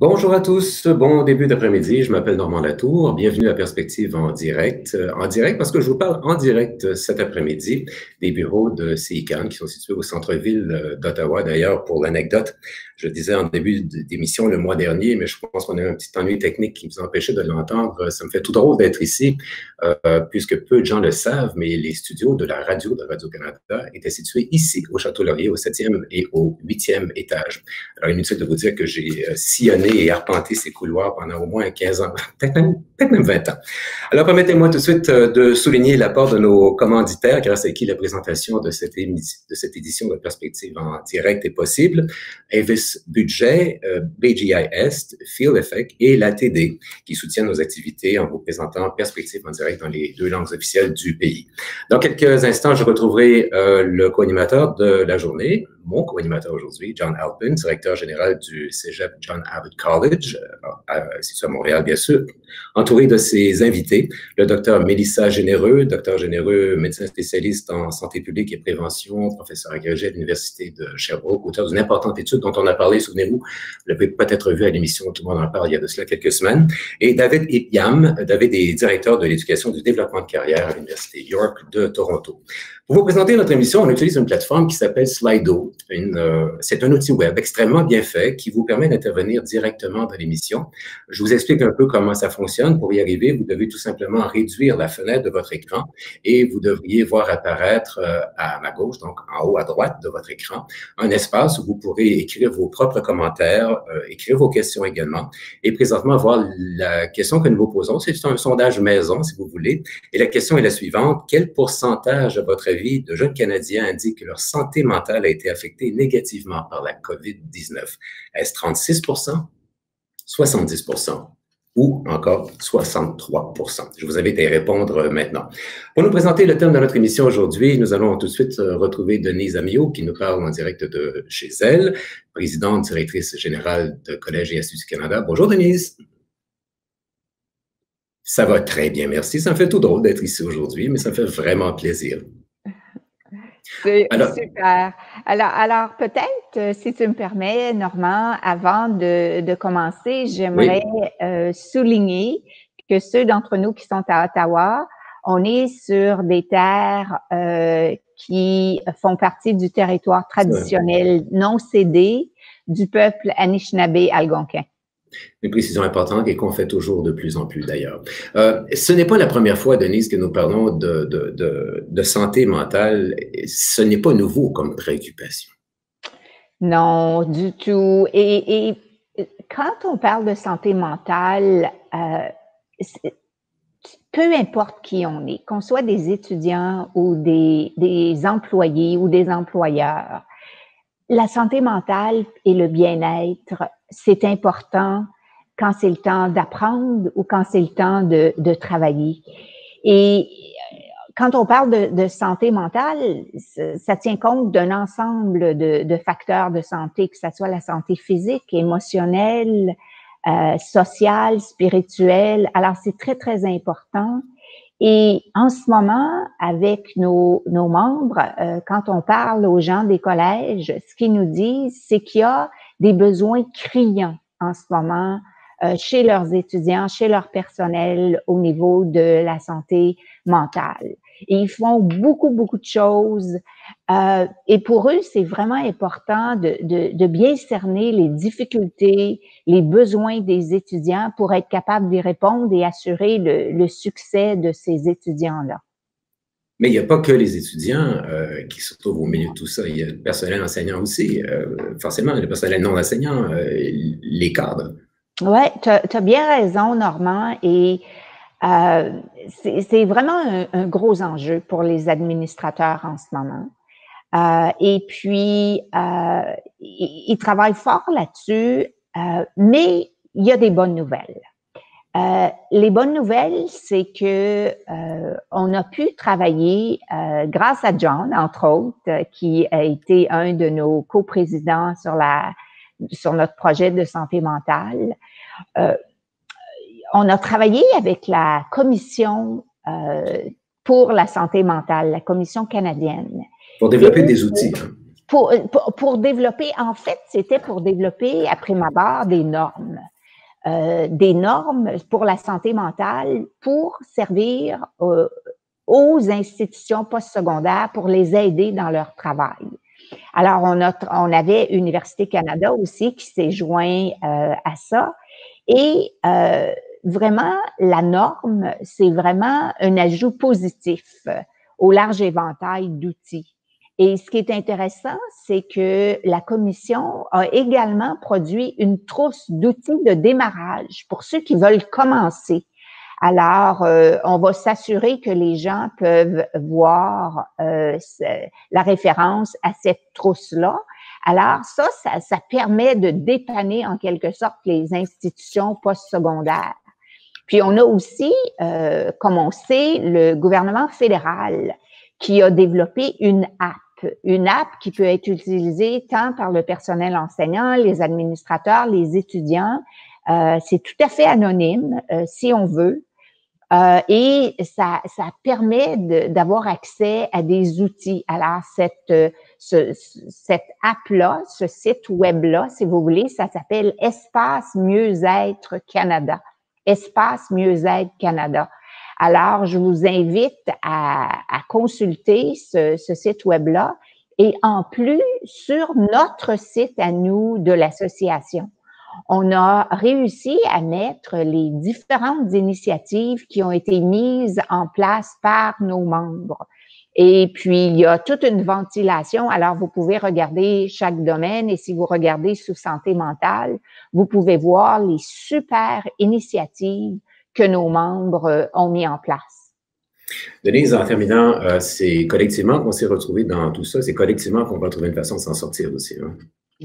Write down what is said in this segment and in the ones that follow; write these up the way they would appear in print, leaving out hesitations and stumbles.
Bonjour à tous, bon début d'après-midi, je m'appelle Normand Latour, bienvenue à Perspective en direct. En direct parce que je vous parle en direct cet après-midi des bureaux de CICAN qui sont situés au centre-ville d'Ottawa. D'ailleurs, pour l'anecdote, je disais en début d'émission le mois dernier, mais je pense qu'on a eu un petit ennui technique qui nous empêchait de l'entendre. Ça me fait tout drôle d'être ici, puisque peu de gens le savent, mais les studios de la radio de Radio-Canada étaient situés ici, au Château-Laurier, au 7e et au 8e étage. Alors, inutile de vous dire que j'ai sillonné et arpenté ces couloirs pendant au moins 15 ans, peut-être même 20 ans. Alors, permettez-moi tout de suite de souligner l'apport de nos commanditaires, grâce à qui la présentation de cette édition de Perspective en direct est possible. Avis Budget, BGIS, Field Effect et l'ATD, qui soutiennent nos activités en vous présentant Perspective en direct dans les deux langues officielles du pays. Dans quelques instants, je retrouverai le co-animateur de la journée, mon co-animateur aujourd'hui, John Halpin, directeur général du Cégep John Abbott College, situé à Montréal, bien sûr, entouré de ses invités, le docteur Mélissa Généreux, docteur Généreux, médecin spécialiste en santé publique et prévention, professeur agrégé à l'Université de Sherbrooke, auteur d'une importante étude dont on a parlé, souvenez-vous, vous l'avez peut-être vu à l'émission, tout le monde en parle il y a de cela quelques semaines, et David Ipyam, David est directeur de l'éducation du développement de carrière à l'Université York de Toronto. Pour vous présenter notre émission, on utilise une plateforme qui s'appelle Slido. C'est un outil web extrêmement bien fait qui vous permet d'intervenir directement dans l'émission. Je vous explique un peu comment ça fonctionne. Pour y arriver, vous devez tout simplement réduire la fenêtre de votre écran et vous devriez voir apparaître à ma gauche, donc en haut à droite de votre écran, un espace où vous pourrez écrire vos propres commentaires, écrire vos questions également. Et présentement, voir la question que nous vous posons, c'est un sondage maison, si vous voulez. Et la question est la suivante. Quel pourcentage, à votre avis, de jeunes Canadiens indiquent que leur santé mentale a été affectée négativement par la COVID-19? Est-ce 36 70 ou encore 63 Je vous invite à y répondre maintenant. Pour nous présenter le thème de notre émission aujourd'hui, nous allons tout de suite retrouver Denise Amio qui nous parle en direct de chez elle, présidente directrice générale de Collège et Institut Canada. Bonjour Denise. Ça va très bien, merci. Ça me fait tout drôle d'être ici aujourd'hui, mais ça me fait vraiment plaisir. C'est super. Alors peut-être, si tu me permets, Normand, avant de commencer, j'aimerais souligner que ceux d'entre nous qui sont à Ottawa, on est sur des terres qui font partie du territoire traditionnel non cédé du peuple Anishinaabe-Algonquin. Une précision importante et qu'on fait toujours de plus en plus d'ailleurs. Ce n'est pas la première fois, Denise, que nous parlons de santé mentale. Ce n'est pas nouveau comme préoccupation. Non, du tout. Et quand on parle de santé mentale, peu importe qui on est, qu'on soit des étudiants ou des employés ou des employeurs, la santé mentale et le bien-être, c'est important quand c'est le temps d'apprendre ou quand c'est le temps de travailler. Et quand on parle de santé mentale, ça tient compte d'un ensemble de facteurs de santé, que ce soit la santé physique, émotionnelle, sociale, spirituelle. Alors, c'est très, très important. Et en ce moment, avec nos membres, quand on parle aux gens des collèges, ce qu'ils nous disent, c'est qu'il y a des besoins criants en ce moment chez leurs étudiants, chez leur personnel au niveau de la santé mentale. Et ils font beaucoup, beaucoup de choses. Et pour eux, c'est vraiment important de bien cerner les difficultés, les besoins des étudiants pour être capable d'y répondre et assurer le succès de ces étudiants-là. Mais il n'y a pas que les étudiants qui se trouvent au milieu de tout ça. Il y a le personnel enseignant aussi, forcément, le personnel non enseignant, les cadres. Oui, tu as bien raison, Normand. Et c'est vraiment un gros enjeu pour les administrateurs en ce moment. Et puis, ils travaillent fort là-dessus, mais il y a des bonnes nouvelles. Les bonnes nouvelles, c'est que on a pu travailler grâce à John, entre autres, qui a été un de nos coprésidents sur notre projet de santé mentale. On a travaillé avec la commission pour la santé mentale, la commission canadienne. Pour développer des outils. Pour développer, en fait, c'était pour développer, après ma barre, des normes. des normes pour la santé mentale pour servir aux institutions postsecondaires pour les aider dans leur travail. Alors, on avait Université Canada aussi qui s'est joint à ça. Et vraiment, la norme, c'est vraiment un ajout positif au large éventail d'outils. Et ce qui est intéressant, c'est que la Commission a également produit une trousse d'outils de démarrage pour ceux qui veulent commencer. Alors, on va s'assurer que les gens peuvent voir la référence à cette trousse-là. Alors, ça permet de dépanner en quelque sorte les institutions postsecondaires. Puis, on a aussi, comme on sait, le gouvernement fédéral qui a développé une app qui peut être utilisée tant par le personnel enseignant, les administrateurs, les étudiants. C'est tout à fait anonyme, si on veut. Et ça permet d'avoir accès à des outils. Alors, cette app-là, ce site web-là, si vous voulez, ça s'appelle Espace Mieux-être Canada. Espace Mieux-être Canada. Alors, je vous invite à consulter ce site web-là et en plus, sur notre site à nous de l'association, on a réussi à mettre les différentes initiatives qui ont été mises en place par nos membres. Et puis, il y a toute une ventilation. Alors, vous pouvez regarder chaque domaine et si vous regardez sous santé mentale, vous pouvez voir les super initiatives que nos membres ont mis en place. Denise, en terminant, c'est collectivement qu'on s'est retrouvés dans tout ça. C'est collectivement qu'on va trouver une façon de s'en sortir aussi. Hein?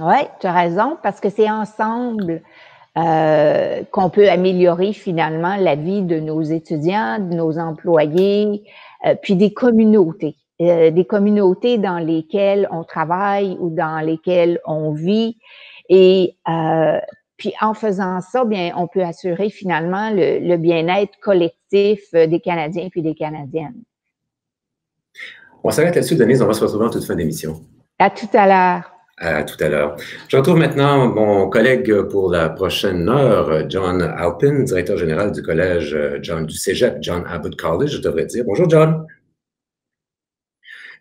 Oui, tu as raison, parce que c'est ensemble qu'on peut améliorer finalement la vie de nos étudiants, de nos employés, puis des communautés dans lesquelles on travaille ou dans lesquelles on vit. Et puis en faisant ça, bien, on peut assurer finalement le bien-être collectif des Canadiens puis des Canadiennes. On s'arrête là-dessus, Denise. On va se retrouver en toute fin d'émission. À tout à l'heure. À tout à l'heure. Je retrouve maintenant mon collègue pour la prochaine heure, John Halpin, directeur général du collège du Cégep John Abbott College, je devrais dire. Bonjour, John.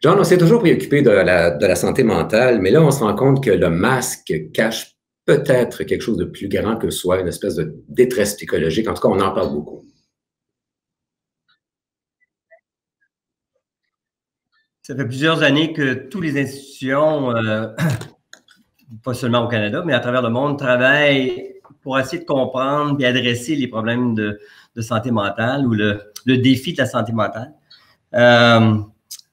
John, on s'est toujours préoccupé de la santé mentale, mais là, on se rend compte que le masque cache peut-être quelque chose de plus grand que soi, une espèce de détresse psychologique. En tout cas, on en parle beaucoup. Ça fait plusieurs années que toutes les institutions, pas seulement au Canada, mais à travers le monde, travaillent pour essayer de comprendre et adresser les problèmes de santé mentale ou le défi de la santé mentale.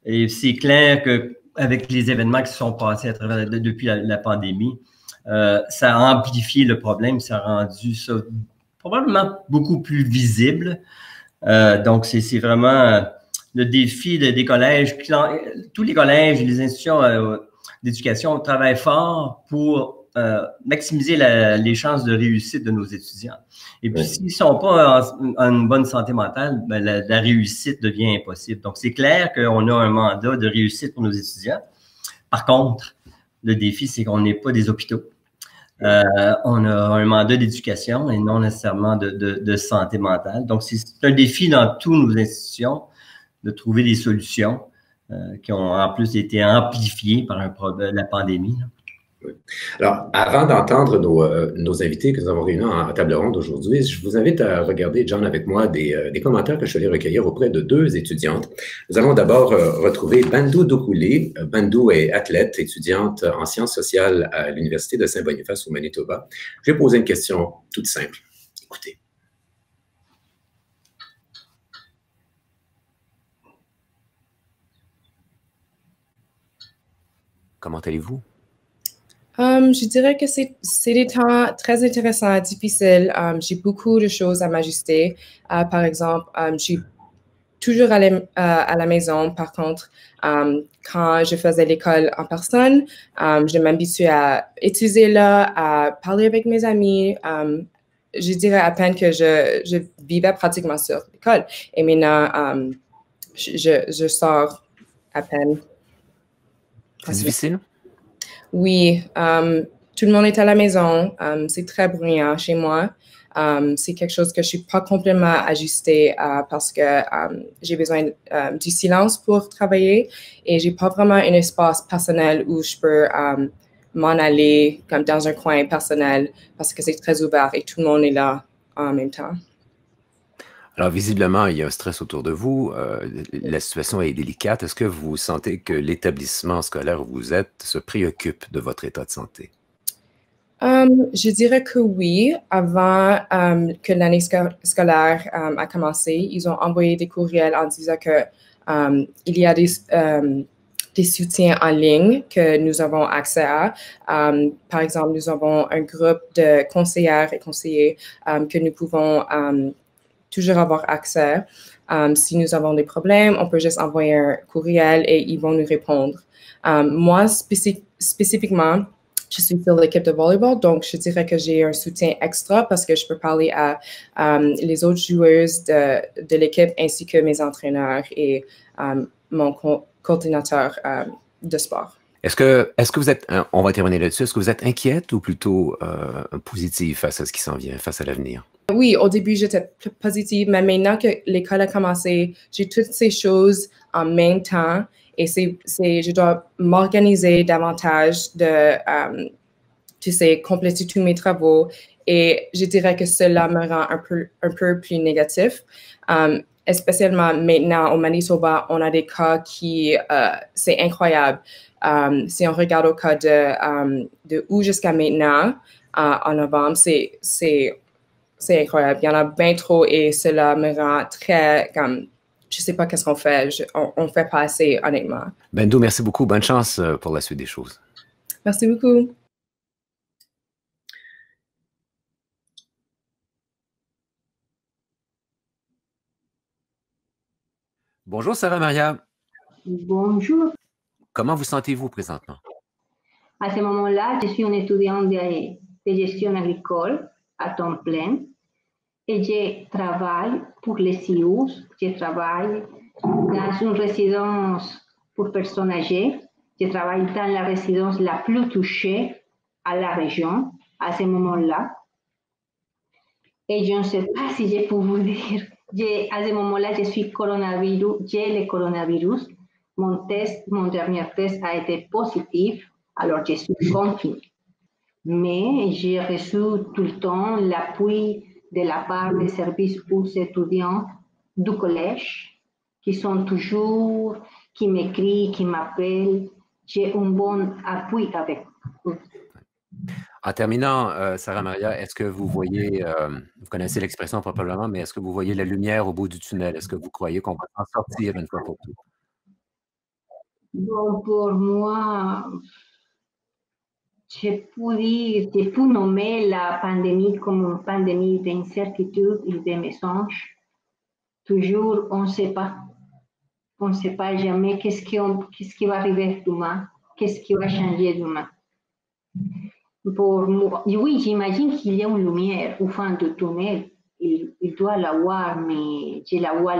Et c'est clair qu'avec les événements qui se sont passés à travers depuis la pandémie, ça a amplifié le problème, ça a rendu ça probablement beaucoup plus visible. Donc, c'est vraiment le défi des collèges. Tous les collèges et les institutions d'éducation travaillent fort pour maximiser les chances de réussite de nos étudiants. Et puis, s'ils ne sont pas en une bonne santé mentale, ben, la réussite devient impossible. Donc, c'est clair qu'on a un mandat de réussite pour nos étudiants. Par contre, le défi, c'est qu'on n'est pas des hôpitaux. On a un mandat d'éducation et non nécessairement de santé mentale. Donc, c'est un défi dans toutes nos institutions de trouver des solutions qui ont en plus été amplifiées par la pandémie. Oui. Alors, avant d'entendre nos invités que nous avons réunis en table ronde aujourd'hui, je vous invite à regarder, John, avec moi, des commentaires que je suis allé recueillir auprès de deux étudiantes. Nous allons d'abord retrouver Bandou Doukoulé. Bandou est athlète, étudiante en sciences sociales à l'Université de Saint-Boniface au Manitoba. Je vais poser une question toute simple. Écoutez. Comment allez-vous? Je dirais que c'est des temps très intéressants, difficiles. J'ai beaucoup de choses à m'ajuster. Par exemple, je suis toujours à la maison. Par contre, quand je faisais l'école en personne, je m'habituais à utiliser là, à parler avec mes amis. Je dirais à peine que je vivais pratiquement sur l'école. Et maintenant, je sors à peine. C'est difficile? Oui, tout le monde est à la maison. C'est très bruyant chez moi. C'est quelque chose que je suis pas complètement ajustée parce que j'ai besoin du silence pour travailler et j'ai pas vraiment un espace personnel où je peux m'en aller comme dans un coin personnel parce que c'est très ouvert et tout le monde est là en même temps. Alors, visiblement, il y a un stress autour de vous. La situation est délicate. Est-ce que vous sentez que l'établissement scolaire où vous êtes se préoccupe de votre état de santé? Je dirais que oui. Avant que l'année scolaire a commencé, ils ont envoyé des courriels en disant que il y a des soutiens en ligne que nous avons accès à. Par exemple, nous avons un groupe de conseillères et conseillers que nous pouvons toujours avoir accès. Si nous avons des problèmes, on peut juste envoyer un courriel et ils vont nous répondre. Moi, spécifiquement, je suis sur l'équipe de volleyball, donc je dirais que j'ai un soutien extra parce que je peux parler à les autres joueuses de l'équipe ainsi que mes entraîneurs et mon coordinateur de sport. Est-ce que vous êtes, on va terminer là-dessus, est-ce que vous êtes inquiète ou plutôt positive face à ce qui s'en vient, face à l'avenir? Oui, au début, j'étais positive, mais maintenant que l'école a commencé, j'ai toutes ces choses en même temps et je dois m'organiser davantage de, tu sais, compléter tous mes travaux et je dirais que cela me rend un peu plus négatif. Spécialement maintenant au Manitoba, on a des cas qui, c'est incroyable. Si on regarde au cas de août jusqu'à maintenant, en novembre, c'est incroyable. Il y en a bien trop et cela me rend très comme, je sais pas qu'est-ce qu'on fait. On fait pas assez, honnêtement. Bendou, merci beaucoup. Bonne chance pour la suite des choses. Merci beaucoup. Bonjour Sarah Maria. Bonjour. Comment vous sentez-vous présentement? À ce moment-là, je suis une étudiante de gestion agricole à temps plein et je travaille pour les CIUS. Je travaille dans une résidence pour personnes âgées. Je travaille dans la résidence la plus touchée à la région à ce moment-là. Et je ne sais pas si je peux vous dire, à ce moment-là, je suis coronavirus, j'ai le coronavirus. Mon dernier test a été positif, alors je suis confinée. Mais j'ai reçu tout le temps l'appui de la part des services aux étudiants du collège qui sont toujours, qui m'écrivent, qui m'appellent. J'ai un bon appui avec eux. En terminant, Sarah Maria, est-ce que vous voyez, vous connaissez l'expression probablement, mais est-ce que vous voyez la lumière au bout du tunnel? Est-ce que vous croyez qu'on va s'en sortir une fois pour toutes? Bon, pour moi, je peux nommer la pandémie comme une pandémie d'incertitude et de mensonges. Toujours, on ne sait pas. On ne sait pas jamais qu'est-ce qui va arriver demain, qu'est-ce qui va changer demain. Pour moi, oui, j'imagine qu'il y a une lumière au fond du tunnel. Il doit l'avoir, mais je la vois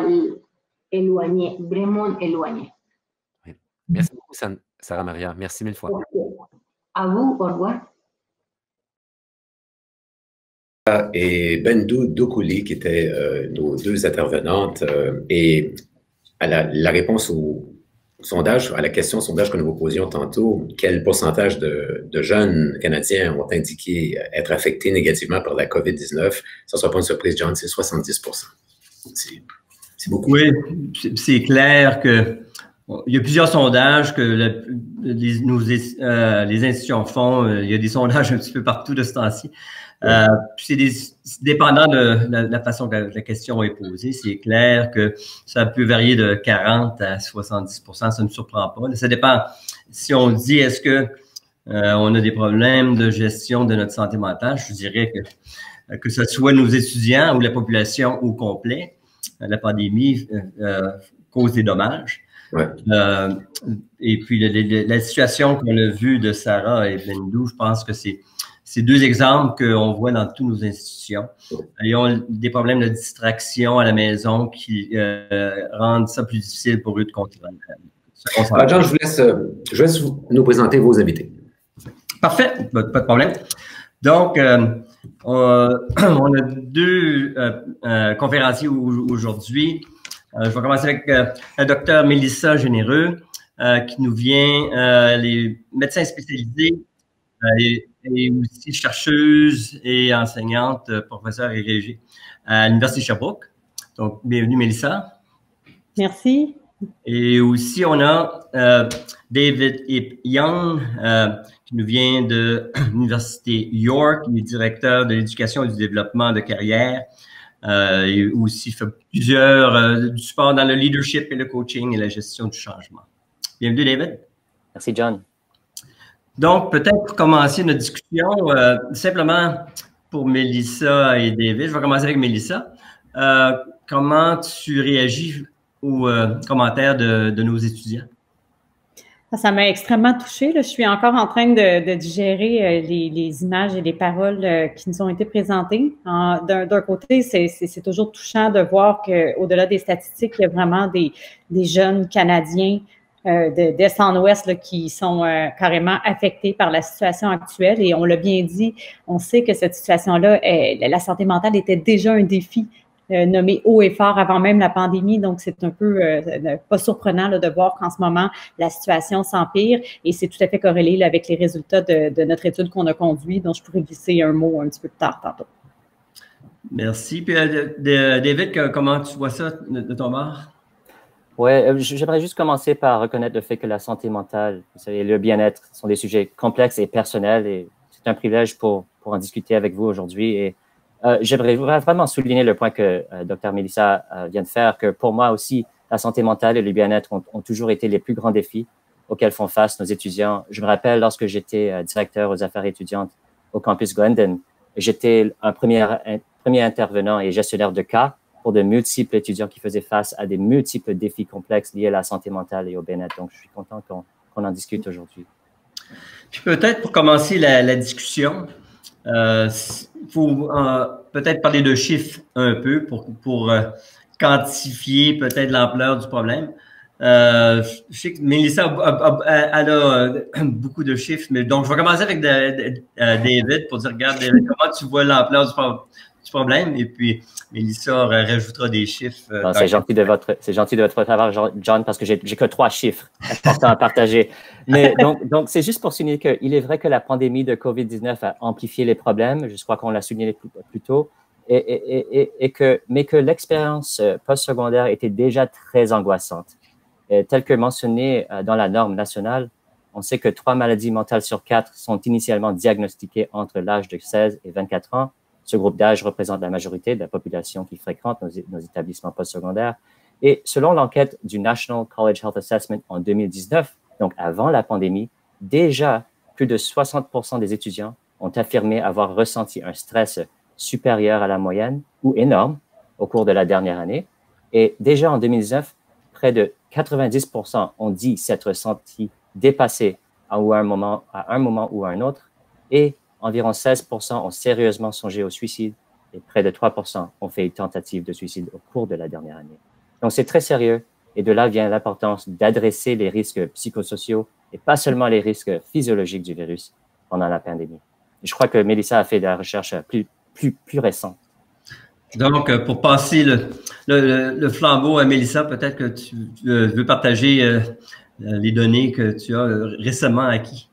éloignée, vraiment éloignée. Oui. Merci beaucoup, Sarah Maria. Merci mille fois. À vous, au revoir. Et Bendou Doukouli, qui étaient nos deux intervenantes, et à la réponse au sondage, à la question sondage que nous vous posions tantôt, quel pourcentage de jeunes Canadiens ont indiqué être affectés négativement par la COVID-19? Ça ne sera pas une surprise, John, c'est 70%. C'est beaucoup. Oui, c'est clair que il y a plusieurs sondages que les institutions font. Il y a des sondages un petit peu partout de ce temps-ci. C'est dépendant de la façon que la question est posée. C'est clair que ça peut varier de 40 à 70%. Ça ne me surprend pas. Ça dépend. Si on dit est-ce que on a des problèmes de gestion de notre santé mentale, je dirais que ce soit nos étudiants ou la population au complet, la pandémie cause des dommages. Ouais. Et puis la situation qu'on a vue de Sarah et Bendou, je pense que c'est deux exemples qu'on voit dans toutes nos institutions. Ils ont des problèmes de distraction à la maison qui rendent ça plus difficile pour eux de contrôler. John, je vous laisse nous présenter vos invités. Parfait, pas de problème. Donc, on a deux conférenciers aujourd'hui. Je vais commencer avec la docteure Mélissa Généreux, qui nous vient, les médecins spécialisés et aussi chercheuse et enseignante, professeure agrégée à l'Université de Sherbrooke. Donc, bienvenue Mélissa. Merci. Et aussi, on a David Young, qui nous vient de l'Université York, il est directeur de l'éducation et du développement de carrière. Il aussi fait plusieurs du support dans le leadership et le coaching et la gestion du changement. Bienvenue, David. Merci, John. Donc, peut-être pour commencer notre discussion, simplement pour Mélissa et David, je vais commencer avec Mélissa. Comment tu réagis aux commentaires de nos étudiants? Ça m'a extrêmement touchée. Je suis encore en train de digérer les images et les paroles qui nous ont été présentées. D'un côté, c'est toujours touchant de voir qu'au-delà des statistiques, il y a vraiment des jeunes Canadiens d'Est en Ouest qui sont carrément affectés par la situation actuelle. Et on l'a bien dit, on sait que cette situation-là, la santé mentale était déjà un défi nommé haut et fort avant même la pandémie. Donc, c'est un peu pas surprenant de voir qu'en ce moment, la situation s'empire et c'est tout à fait corrélé là, avec les résultats de notre étude qu'on a conduite, dont je pourrais glisser un mot un petit peu plus tard tantôt. Merci. Puis, David, comment tu vois ça de ton bord? Oui, j'aimerais juste commencer par reconnaître le fait que la santé mentale, vous savez, le bien-être sont des sujets complexes et personnels et c'est un privilège pour en discuter avec vous aujourd'hui. Et j'aimerais vraiment souligner le point que Dr. Mélissa vient de faire, que pour moi aussi, la santé mentale et le bien-être ont toujours été les plus grands défis auxquels font face nos étudiants. Je me rappelle lorsque j'étais directeur aux affaires étudiantes au campus Glendon, j'étais un premier intervenant et gestionnaire de cas pour de multiples étudiants qui faisaient face à des multiples défis complexes liés à la santé mentale et au bien-être. Donc, je suis content qu'on en discute aujourd'hui. Puis peut-être pour commencer la discussion, il faut peut-être parler de chiffres un peu pour quantifier peut-être l'ampleur du problème. Je sais que Mélissa elle a beaucoup de chiffres, mais donc je vais commencer avec David pour dire, regarde, David, comment tu vois l'ampleur du problème, et puis Mélissa rajoutera des chiffres. C'est gentil de votre part, John, parce que j'ai que 3 chiffres importants à partager. Mais donc c'est juste pour souligner qu'il est vrai que la pandémie de COVID-19 a amplifié les problèmes, je crois qu'on l'a souligné plus tôt, mais que l'expérience postsecondaire était déjà très angoissante. Tel que mentionné dans la norme nationale, on sait que 3 maladies mentales sur 4 sont initialement diagnostiquées entre l'âge de 16 et 24 ans. Ce groupe d'âge représente la majorité de la population qui fréquente nos établissements postsecondaires. Et selon l'enquête du National College Health Assessment en 2019, donc avant la pandémie, déjà plus de 60% des étudiants ont affirmé avoir ressenti un stress supérieur à la moyenne ou énorme au cours de la dernière année. Et déjà en 2019, près de 90% ont dit s'être sentis dépassés à un moment ou à un autre. Et environ 16% ont sérieusement songé au suicide et près de 3% ont fait une tentative de suicide au cours de la dernière année. Donc, c'est très sérieux et de là vient l'importance d'adresser les risques psychosociaux et pas seulement les risques physiologiques du virus pendant la pandémie. Je crois que Mélissa a fait de la recherche plus récente. Donc, pour passer le flambeau à Mélissa, peut-être que tu veux partager les données que tu as récemment acquises.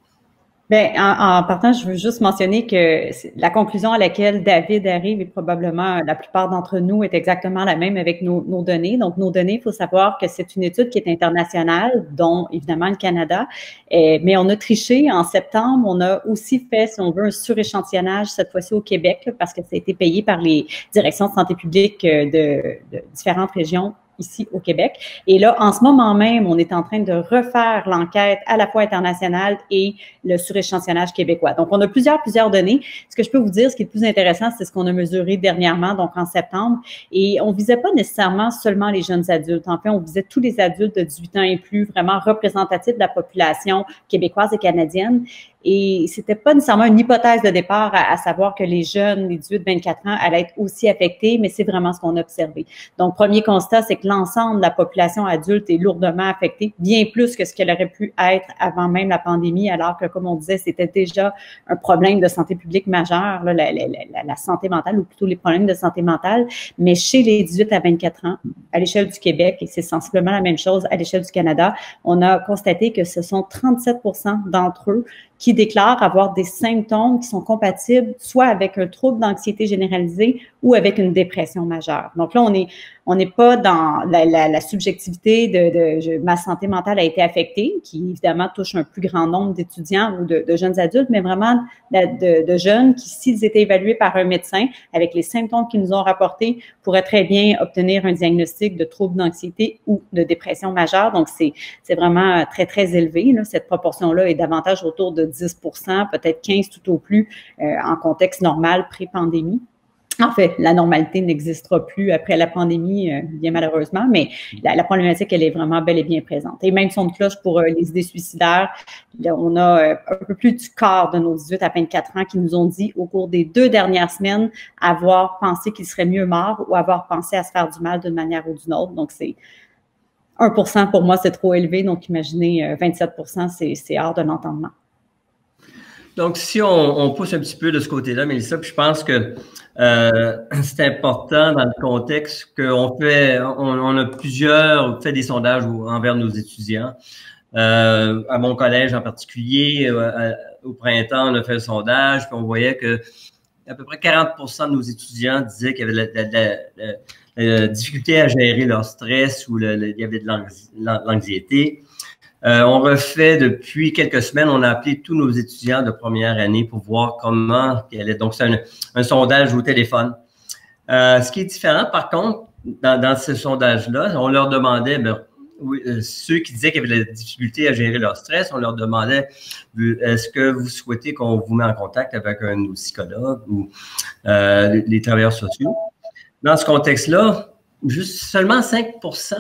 Bien, en partant, je veux juste mentionner que la conclusion à laquelle David arrive et probablement la plupart d'entre nous est exactement la même avec nos données. Donc, nos données, il faut savoir que c'est une étude qui est internationale, dont évidemment le Canada, mais on a triché en septembre. On a aussi fait, si on veut, un suréchantillonnage cette fois-ci au Québec parce que ça a été payé par les directions de santé publique de différentes régions ici au Québec. Et là, en ce moment même, on est en train de refaire l'enquête à la fois internationale et le suréchantillonnage québécois. Donc, on a plusieurs données. Ce que je peux vous dire, ce qui est le plus intéressant, c'est ce qu'on a mesuré dernièrement, donc en septembre. Et on visait pas nécessairement seulement les jeunes adultes. En fait, on visait tous les adultes de 18 ans et plus, vraiment représentatifs de la population québécoise et canadienne. Et c'était pas nécessairement une hypothèse de départ à savoir que les jeunes, les 18-24 ans, allaient être aussi affectés, mais c'est vraiment ce qu'on a observé. Donc, premier constat, c'est que l'ensemble de la population adulte est lourdement affectée, bien plus que ce qu'elle aurait pu être avant même la pandémie, alors que, comme on disait, c'était déjà un problème de santé publique majeur, là, la santé mentale, ou plutôt les problèmes de santé mentale. Mais chez les 18 à 24 ans, à l'échelle du Québec, et c'est sensiblement la même chose à l'échelle du Canada, on a constaté que ce sont 37% d'entre eux qui déclarent avoir des symptômes qui sont compatibles soit avec un trouble d'anxiété généralisée ou avec une dépression majeure. Donc là, on n'est pas dans la subjectivité de ma santé mentale a été affectée, qui évidemment touche un plus grand nombre d'étudiants ou de jeunes adultes, mais vraiment de jeunes qui, s'ils étaient évalués par un médecin avec les symptômes qu'ils nous ont rapportés, pourraient très bien obtenir un diagnostic de trouble d'anxiété ou de dépression majeure. Donc, c'est vraiment très, très élevé, là. Cette proportion-là est davantage autour de 10%, peut-être 15% tout au plus en contexte normal pré-pandémie. En fait, la normalité n'existera plus après la pandémie, bien malheureusement, mais la problématique, elle est vraiment bel et bien présente. Et même son de cloche pour les idées suicidaires, là, on a un peu plus du quart de nos 18 à 24 ans qui nous ont dit au cours des 2 dernières semaines avoir pensé qu'ils seraient mieux morts ou avoir pensé à se faire du mal d'une manière ou d'une autre. Donc, c'est 1% pour moi, c'est trop élevé. Donc, imaginez 27%, c'est hors de l'entendement. Donc, si on pousse un petit peu de ce côté-là, Mélissa, puis je pense que c'est important dans le contexte qu'on on a fait des sondages envers nos étudiants. À mon collège en particulier, au printemps, on a fait un sondage, puis on voyait que à peu près 40% de nos étudiants disaient qu'il y avait de la difficulté à gérer leur stress ou il y avait de l'anxiété. On refait depuis quelques semaines, on a appelé tous nos étudiants de première année pour voir comment ils allaient. Donc, c'est un sondage au téléphone. Ce qui est différent, par contre, dans ce sondage-là, on leur demandait, ceux qui disaient qu'ils avaient de la difficulté à gérer leur stress, on leur demandait, est-ce que vous souhaitez qu'on vous mette en contact avec un de nos psychologues ou les travailleurs sociaux? Dans ce contexte-là, juste seulement 5%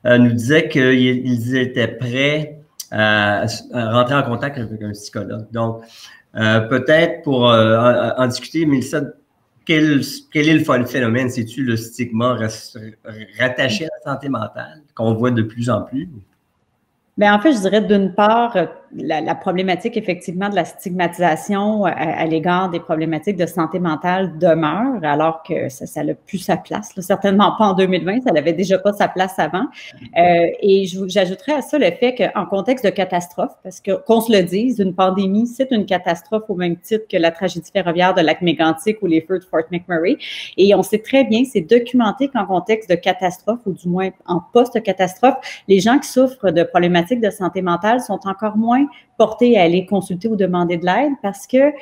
nous disaient qu'ils étaient prêts à rentrer en contact avec un psychologue. Donc, peut-être pour en discuter, Mélissa, quel est le phénomène? C'est-tu le stigma rattaché à la santé mentale qu'on voit de plus en plus? Bien, en fait, je dirais d'une part, la problématique effectivement de la stigmatisation à l'égard des problématiques de santé mentale demeure, alors que ça n'a plus sa place. Là, certainement pas en 2020, ça n'avait déjà pas sa place avant. Et j'ajouterais à ça le fait qu'en contexte de catastrophe, parce qu'on se le dise, une pandémie, c'est une catastrophe au même titre que la tragédie ferroviaire de Lac-Mégantic ou les feux de Fort McMurray. Et on sait très bien, c'est documenté qu'en contexte de catastrophe, ou du moins en post-catastrophe, les gens qui souffrent de problématiques de santé mentale sont encore moins portés à aller consulter ou demander de l'aide parce que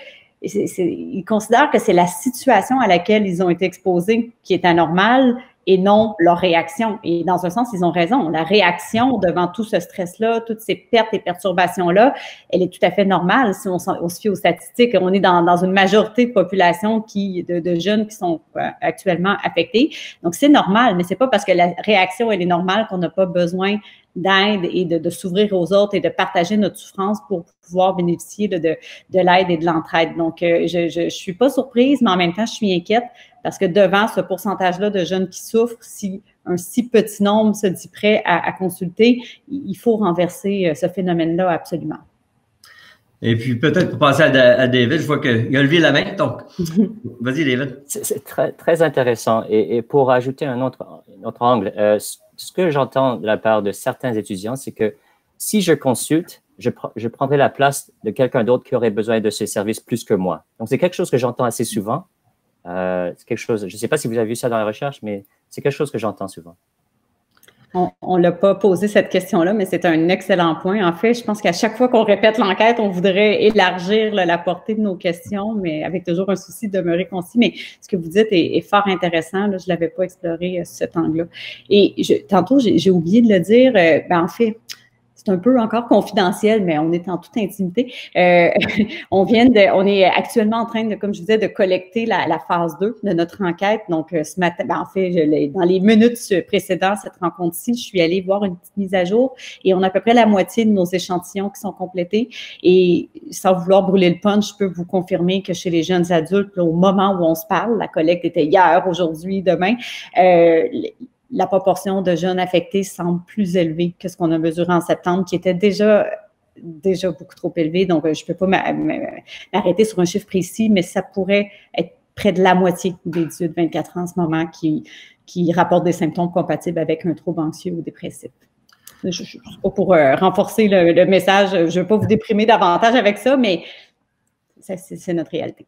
ils considèrent que c'est la situation à laquelle ils ont été exposés qui est anormale et non leur réaction. Et dans un sens, ils ont raison. La réaction devant tout ce stress-là, toutes ces pertes et perturbations-là, elle est tout à fait normale si on se fie aux statistiques. On est dans une majorité de population de jeunes qui sont actuellement affectés. Donc, c'est normal, mais c'est pas parce que la réaction, elle est normale qu'on n'a pas besoin d'aide et de s'ouvrir aux autres et de partager notre souffrance pour pouvoir bénéficier de l'aide et de l'entraide. Donc, je suis pas surprise, mais en même temps, je suis inquiète parce que devant ce pourcentage-là de jeunes qui souffrent, si un si petit nombre se dit prêt à consulter, il faut renverser ce phénomène-là absolument. Et puis, peut-être pour passer à David, je vois qu'il a levé la main, donc vas-y, David. C'est très, très intéressant. Et pour ajouter un autre angle, ce que j'entends de la part de certains étudiants, c'est que si je consulte, je prendrai la place de quelqu'un d'autre qui aurait besoin de ce service plus que moi. Donc, c'est quelque chose que j'entends assez souvent. C'est quelque chose, je ne sais pas si vous avez vu ça dans la recherche, mais c'est quelque chose que j'entends souvent. On ne l'a pas posé cette question-là, mais c'est un excellent point. En fait, je pense qu'à chaque fois qu'on répète l'enquête, on voudrait élargir la portée de nos questions, mais avec toujours un souci de demeurer concis. Mais ce que vous dites est fort intéressant. Là, je ne l'avais pas exploré cet angle-là. Et tantôt, j'ai oublié de le dire. En fait, c'est un peu encore confidentiel, mais on est en toute intimité. On est actuellement en train de, comme je disais, de collecter la phase 2 de notre enquête. Donc, ce matin, en fait, dans les minutes précédentes cette rencontre-ci, je suis allée voir une petite mise à jour et on a à peu près la moitié de nos échantillons qui sont complétés. Et sans vouloir brûler le punch, je peux vous confirmer que chez les jeunes adultes, là, au moment où on se parle, la collecte était hier, aujourd'hui, demain, la proportion de jeunes affectés semble plus élevée que ce qu'on a mesuré en septembre, qui était déjà beaucoup trop élevé. Donc, je ne peux pas m'arrêter sur un chiffre précis, mais ça pourrait être près de la moitié des 18-24 ans en ce moment qui rapportent des symptômes compatibles avec un trouble anxieux ou dépressif. Pour renforcer le message, je ne veux pas vous déprimer davantage avec ça, mais c'est notre réalité.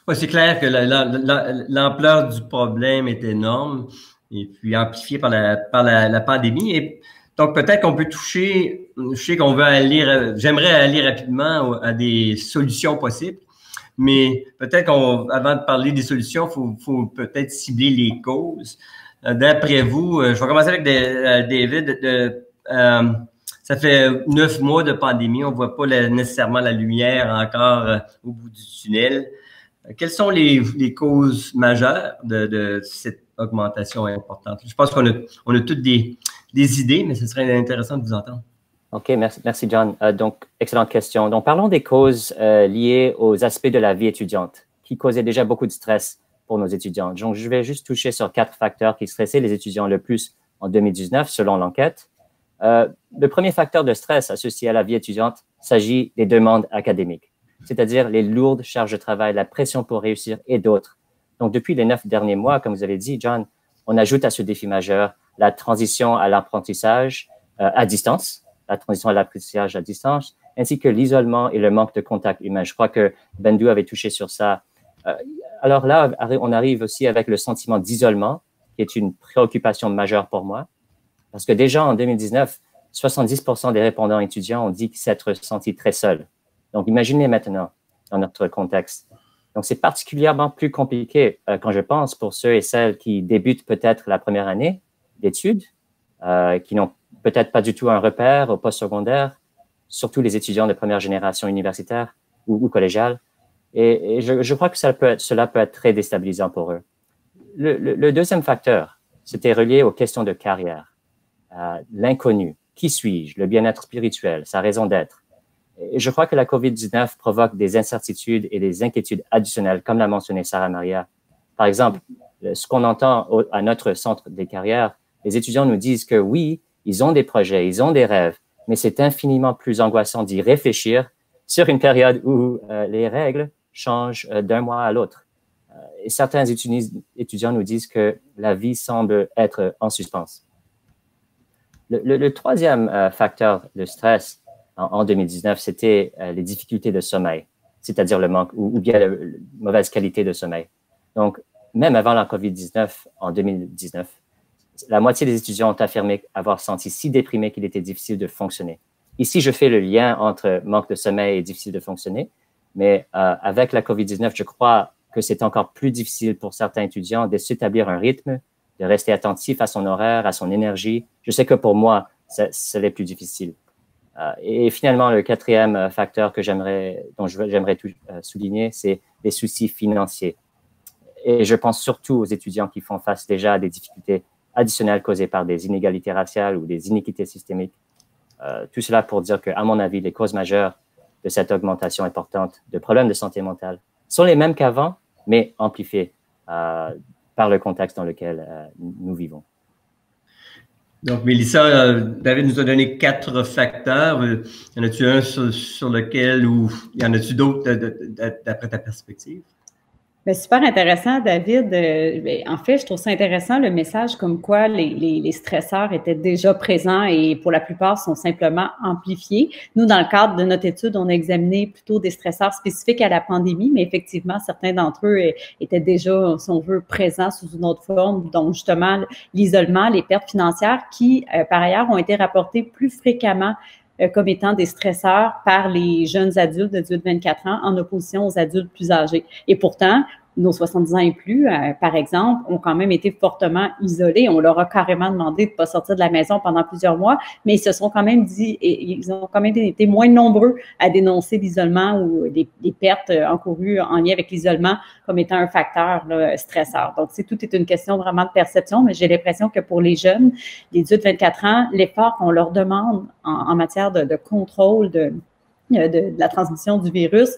Oui, c'est clair que l'ampleur du problème est énorme et puis amplifiée par la pandémie. Et donc, peut-être qu'on peut toucher, je sais qu'on veut j'aimerais aller rapidement à des solutions possibles, mais peut-être avant de parler des solutions, faut peut-être cibler les causes. D'après vous, je vais commencer avec David. Ça fait 9 mois de pandémie, on ne voit pas nécessairement la lumière encore au bout du tunnel. Quelles sont les causes majeures de cette augmentation importante? Je pense qu'on a toutes des idées, mais ce serait intéressant de vous entendre. OK, merci John. Donc, excellente question. Donc, parlons des causes liées aux aspects de la vie étudiante qui causaient déjà beaucoup de stress pour nos étudiants. Donc, je vais juste toucher sur 4 facteurs qui stressaient les étudiants le plus en 2019, selon l'enquête. Le premier facteur de stress associé à la vie étudiante s'agit des demandes académiques, c'est-à-dire les lourdes charges de travail, la pression pour réussir et d'autres. Donc, depuis les 9 derniers mois, comme vous avez dit, John, on ajoute à ce défi majeur la transition à l'apprentissage à distance, ainsi que l'isolement et le manque de contact humain. Je crois que Bendu avait touché sur ça. Alors là, on arrive aussi avec le sentiment d'isolement, qui est une préoccupation majeure pour moi, parce que déjà en 2019, 70% des répondants étudiants ont dit s'être sentis très seuls. Donc, imaginez maintenant dans notre contexte. Donc, c'est particulièrement plus compliqué quand je pense pour ceux et celles qui débutent peut-être la première année d'études, qui n'ont peut-être pas du tout un repère au post-secondaire, surtout les étudiants de première génération universitaire ou collégiale. Et je crois que cela peut être très déstabilisant pour eux. Le deuxième facteur, c'était relié aux questions de carrière, l'inconnu, qui suis-je, le bien-être spirituel, sa raison d'être. Et je crois que la COVID-19 provoque des incertitudes et des inquiétudes additionnelles, comme l'a mentionné Sarah Maria. Par exemple, ce qu'on entend à notre centre des carrières, les étudiants nous disent que oui, ils ont des projets, ils ont des rêves, mais c'est infiniment plus angoissant d'y réfléchir sur une période où les règles changent d'un mois à l'autre. Et certains étudiants nous disent que la vie semble être en suspens. Le troisième facteur de stress en 2019, c'était les difficultés de sommeil, c'est-à-dire le manque ou bien la mauvaise qualité de sommeil. Donc, même avant la COVID-19, en 2019, la moitié des étudiants ont affirmé avoir senti si déprimés qu'il était difficile de fonctionner. Ici, je fais le lien entre manque de sommeil et difficile de fonctionner, mais avec la COVID-19, je crois que c'est encore plus difficile pour certains étudiants de s'établir un rythme, de rester attentif à son horaire, à son énergie. Je sais que pour moi, c'est le plus difficile. Et finalement, le quatrième facteur dont j'aimerais souligner, c'est les soucis financiers. Et je pense surtout aux étudiants qui font face déjà à des difficultés additionnelles causées par des inégalités raciales ou des inéquités systémiques. Tout cela pour dire que, à mon avis, les causes majeures de cette augmentation importante de problèmes de santé mentale sont les mêmes qu'avant, mais amplifiées par le contexte dans lequel nous vivons. Donc, Mélissa, David nous a donné 4 facteurs. Y en a-tu un sur lequel ou y en a-tu d'autres d'après ta perspective? Bien, super intéressant, David. En fait, je trouve ça intéressant le message comme quoi les stresseurs étaient déjà présents et pour la plupart sont simplement amplifiés. Nous, dans le cadre de notre étude, on a examiné plutôt des stresseurs spécifiques à la pandémie, mais effectivement, certains d'entre eux étaient déjà, si on veut, présents sous une autre forme, donc justement l'isolement, les pertes financières qui, par ailleurs, ont été rapportées plus fréquemment comme étant des stresseurs par les jeunes adultes de 18-24 ans en opposition aux adultes plus âgés. Et pourtant, nos 70 ans et plus, par exemple, ont quand même été fortement isolés. On leur a carrément demandé de ne pas sortir de la maison pendant plusieurs mois, mais ils se sont quand même dit, et ils ont quand même été moins nombreux à dénoncer l'isolement ou des pertes encourues en lien avec l'isolement comme étant un facteur là, stresseur. Donc, tout est une question vraiment de perception, mais j'ai l'impression que pour les jeunes, les 18-24 ans, l'effort qu'on leur demande en matière de contrôle de la transmission du virus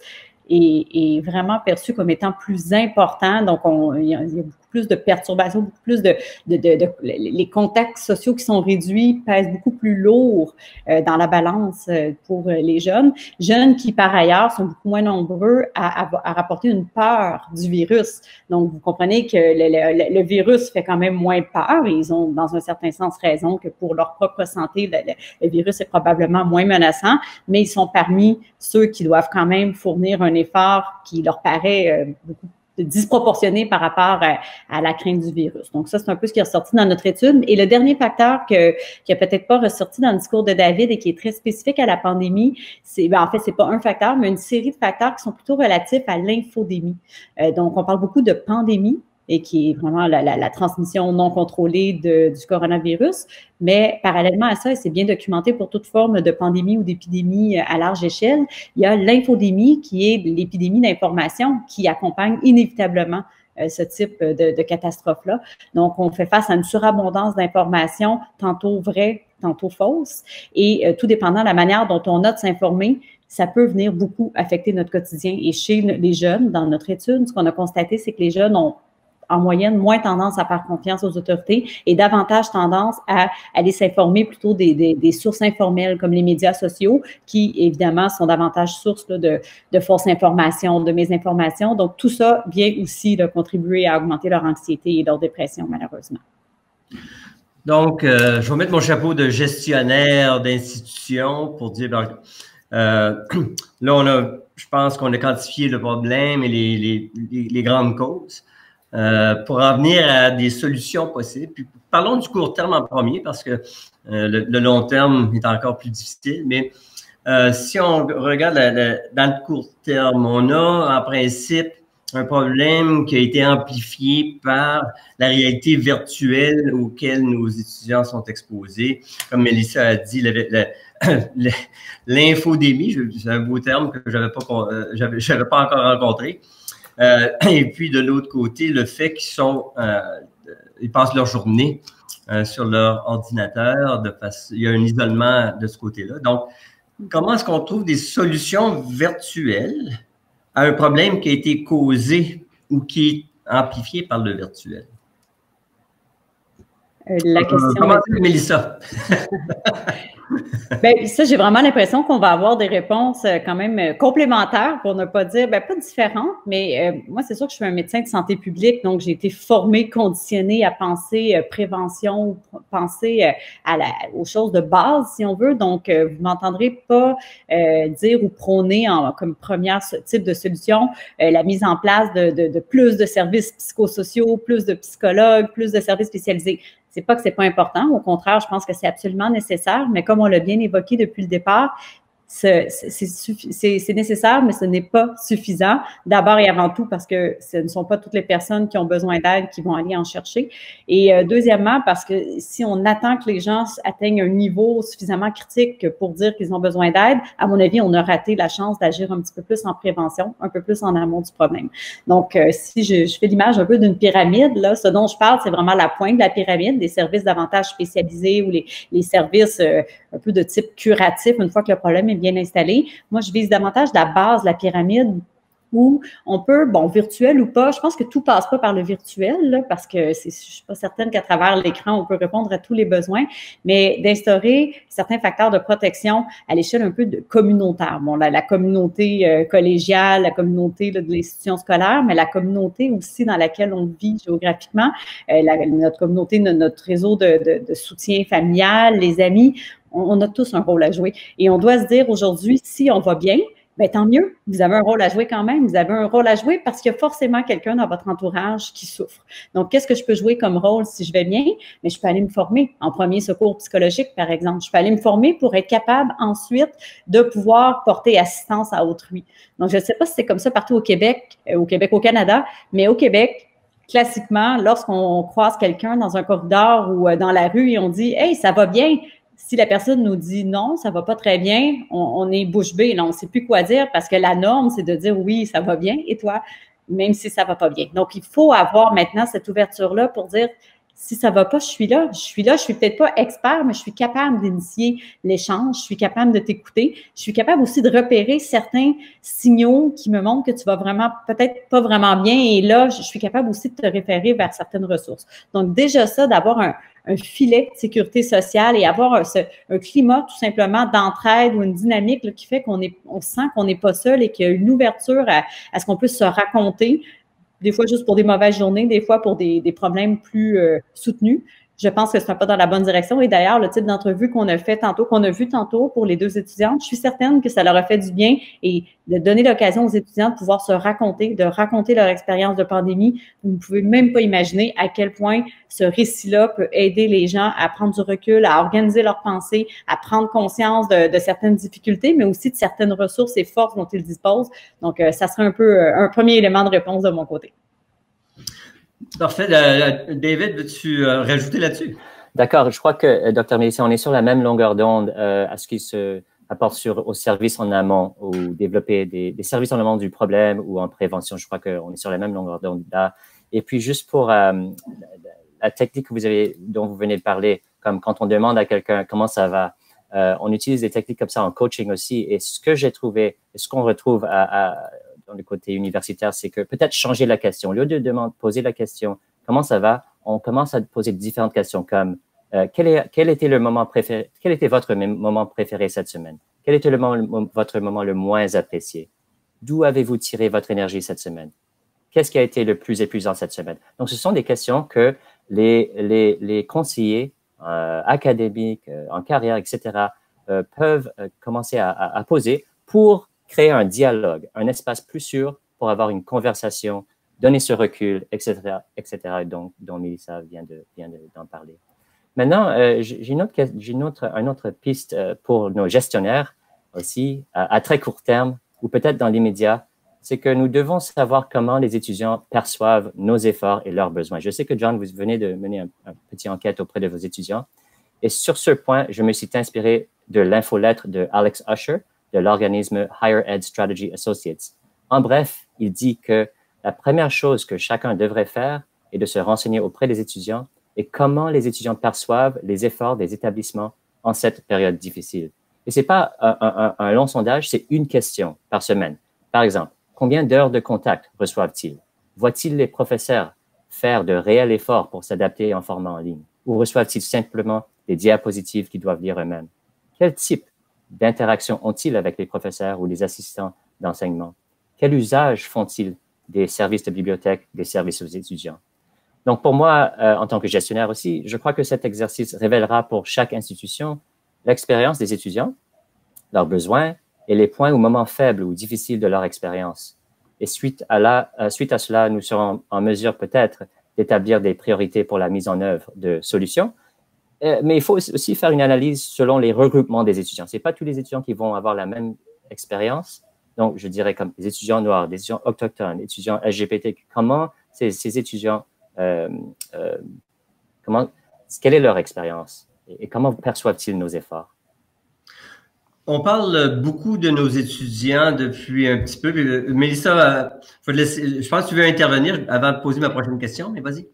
est vraiment perçu comme étant plus important. Donc, il y a beaucoup plus de perturbations, beaucoup plus les contacts sociaux qui sont réduits pèsent beaucoup plus lourd dans la balance pour les jeunes. Jeunes qui, par ailleurs, sont beaucoup moins nombreux à rapporter une peur du virus. Donc, vous comprenez que le virus fait quand même moins peur. Ils ont, dans un certain sens, raison que pour leur propre santé, le virus est probablement moins menaçant, mais ils sont parmi ceux qui doivent quand même fournir un effort qui leur paraît beaucoup disproportionné par rapport à la crainte du virus. Donc, ça, c'est un peu ce qui est ressorti dans notre étude. Et le dernier facteur qui a peut-être pas ressorti dans le discours de David et qui est très spécifique à la pandémie, en fait, c'est pas un facteur, mais une série de facteurs qui sont plutôt relatifs à l'infodémie. Donc, on parle beaucoup de pandémie, et qui est vraiment la transmission non contrôlée du coronavirus. Mais parallèlement à ça, et c'est bien documenté pour toute forme de pandémie ou d'épidémie à large échelle, il y a l'infodémie qui est l'épidémie d'information qui accompagne inévitablement ce type de catastrophe-là. Donc, on fait face à une surabondance d'informations, tantôt vraies, tantôt fausses, et tout dépendant de la manière dont on a de s'informer, ça peut venir beaucoup affecter notre quotidien. Et chez les jeunes, dans notre étude, ce qu'on a constaté, c'est que les jeunes ont en moyenne, moins tendance à faire confiance aux autorités et davantage tendance à aller s'informer plutôt des sources informelles comme les médias sociaux qui, évidemment, sont davantage sources là, de fausses informations, de mésinformations. Donc, tout ça vient aussi là, contribuer à augmenter leur anxiété et leur dépression, malheureusement. Donc, je vais mettre mon chapeau de gestionnaire d'institution pour dire, là, je pense qu'on a quantifié le problème et les grandes causes. Pour en venir à des solutions possibles. Puis parlons du court terme en premier parce que le long terme est encore plus difficile. Mais si on regarde dans le court terme, on a en principe un problème qui a été amplifié par la réalité virtuelle auquel nos étudiants sont exposés. Comme Mélissa a dit, l'infodémie, c'est un beau terme que j'avais pas encore rencontré. Et puis, de l'autre côté, le fait ils passent leur journée sur leur ordinateur. Il y a un isolement de ce côté-là. Donc, comment est-ce qu'on trouve des solutions virtuelles à un problème qui a été causé ou qui est amplifié par le virtuel? La question. Comment c'est, Mélissa? Bien, ça, j'ai vraiment l'impression qu'on va avoir des réponses quand même complémentaires, pour ne pas dire, bien, pas différentes, mais moi, c'est sûr que je suis un médecin de santé publique, donc j'ai été formée, conditionnée à penser prévention, penser aux choses de base, si on veut. Donc, vous m'entendrez pas dire ou prôner comme premier type de solution la mise en place de plus de services psychosociaux, plus de psychologues, plus de services spécialisés. C'est pas que c'est pas important, au contraire, je pense que c'est absolument nécessaire, mais comme on l'a bien évoqué depuis le départ, c'est nécessaire, mais ce n'est pas suffisant. D'abord et avant tout parce que ce ne sont pas toutes les personnes qui ont besoin d'aide qui vont aller en chercher. Et deuxièmement, parce que si on attend que les gens atteignent un niveau suffisamment critique pour dire qu'ils ont besoin d'aide, à mon avis, on a raté la chance d'agir un petit peu plus en prévention, un peu plus en amont du problème. Donc, si je fais l'image un peu d'une pyramide, là, ce dont je parle, c'est vraiment la pointe de la pyramide, des services davantage spécialisés ou les services un peu de type curatif une fois que le problème est bien installé. Moi, je vise davantage la base de la pyramide où on peut, bon, virtuel ou pas, je pense que tout passe pas par le virtuel, là, parce que je suis pas certaine qu'à travers l'écran, on peut répondre à tous les besoins, mais d'instaurer certains facteurs de protection à l'échelle un peu communautaire. Bon, la communauté collégiale, la communauté là, de l'institution scolaire, mais la communauté aussi dans laquelle on vit géographiquement, notre communauté, notre réseau de soutien familial, les amis, on a tous un rôle à jouer. Et on doit se dire aujourd'hui, si on va bien, bien, tant mieux. Vous avez un rôle à jouer quand même. Vous avez un rôle à jouer parce qu'il y a forcément quelqu'un dans votre entourage qui souffre. Donc, qu'est-ce que je peux jouer comme rôle si je vais bien? Mais je peux aller me former en premier secours psychologique, par exemple. Je peux aller me former pour être capable ensuite de pouvoir porter assistance à autrui. Donc, je ne sais pas si c'est comme ça partout au Québec, au Canada, mais au Québec, classiquement, lorsqu'on croise quelqu'un dans un corridor ou dans la rue et on dit « Hey, ça va bien », si la personne nous dit non, ça va pas très bien, on est bouche bée, là, on sait plus quoi dire parce que la norme, c'est de dire oui, ça va bien, et toi, même si ça va pas bien. Donc, il faut avoir maintenant cette ouverture-là pour dire si ça va pas, je suis là, je suis peut-être pas expert, mais je suis capable d'initier l'échange, je suis capable de t'écouter, je suis capable aussi de repérer certains signaux qui me montrent que tu vas vraiment, peut-être pas vraiment bien, et là, je suis capable aussi de te référer vers certaines ressources. Donc, déjà ça, d'avoir un filet de sécurité sociale et avoir un climat tout simplement d'entraide ou une dynamique là, qui fait on sent qu'on n'est pas seul et qu'il y a une ouverture à ce qu'on puisse se raconter, des fois juste pour des mauvaises journées, des fois pour des problèmes plus soutenus. Je pense que c'est un pas dans la bonne direction. Et d'ailleurs, le type d'entrevue qu'on a vu tantôt pour les 2 étudiantes, je suis certaine que ça leur a fait du bien et de donner l'occasion aux étudiants de pouvoir se raconter, de raconter leur expérience de pandémie. Vous ne pouvez même pas imaginer à quel point ce récit-là peut aider les gens à prendre du recul, à organiser leurs pensées, à prendre conscience de certaines difficultés, mais aussi de certaines ressources et forces dont ils disposent. Donc, ça serait un peu un premier élément de réponse de mon côté. Parfait. David, veux-tu rajouter là-dessus? D'accord. Je crois que, Dr. Mélissa, on est sur la même longueur d'onde à ce qui se rapporte aux services en amont ou développer des services en amont du problème ou en prévention. Je crois qu'on est sur la même longueur d'onde là. Et puis, juste pour la technique dont vous venez de parler, comme quand on demande à quelqu'un comment ça va, on utilise des techniques comme ça en coaching aussi. Et ce que j'ai trouvé, ce qu'on retrouve dans le côté universitaire, c'est que peut-être changer la question. Au lieu de poser la question « Comment ça va ?», on commence à poser différentes questions comme quel était votre moment préféré cette semaine? Quel était votre moment le moins apprécié? D'où avez-vous tiré votre énergie cette semaine? Qu'est-ce qui a été le plus épuisant cette semaine? Donc, ce sont des questions que les conseillers académiques, en carrière, etc., peuvent commencer à poser pour créer un dialogue, un espace plus sûr pour avoir une conversation, donner ce recul, etc., dont Mélissa vient d'en parler. Maintenant, j'ai une autre piste pour nos gestionnaires aussi, à très court terme, ou peut-être dans l'immédiat, c'est que nous devons savoir comment les étudiants perçoivent nos efforts et leurs besoins. Je sais que, John, vous venez de mener une petite enquête auprès de vos étudiants. Et sur ce point, je me suis inspiré de l'infolettre de Alex Usher, de l'organisme Higher Ed Strategy Associates. En bref, il dit que la première chose que chacun devrait faire est de se renseigner auprès des étudiants et comment les étudiants perçoivent les efforts des établissements en cette période difficile. Et c'est pas un long sondage, c'est une question par semaine. Par exemple, combien d'heures de contact reçoivent-ils? Voient-ils les professeurs faire de réels efforts pour s'adapter en format en ligne? Ou reçoivent-ils simplement des diapositives qu'ils doivent lire eux-mêmes? Quel type d'interaction ont-ils avec les professeurs ou les assistants d'enseignement? Quel usage font-ils des services de bibliothèque, des services aux étudiants? Donc, pour moi, en tant que gestionnaire aussi, je crois que cet exercice révélera pour chaque institution l'expérience des étudiants, leurs besoins et les points ou moments faibles ou difficiles de leur expérience. Et suite à cela, nous serons en mesure peut-être d'établir des priorités pour la mise en œuvre de solutions. Mais il faut aussi faire une analyse selon les regroupements des étudiants. Ce n'est pas tous les étudiants qui vont avoir la même expérience. Donc, je dirais comme les étudiants noirs, des étudiants autochtones, étudiants LGBT, comment ces étudiants, quelle est leur expérience et comment perçoivent-ils nos efforts? On parle beaucoup de nos étudiants depuis un petit peu. Mélissa, je pense que tu veux intervenir avant de poser ma prochaine question, mais vas-y.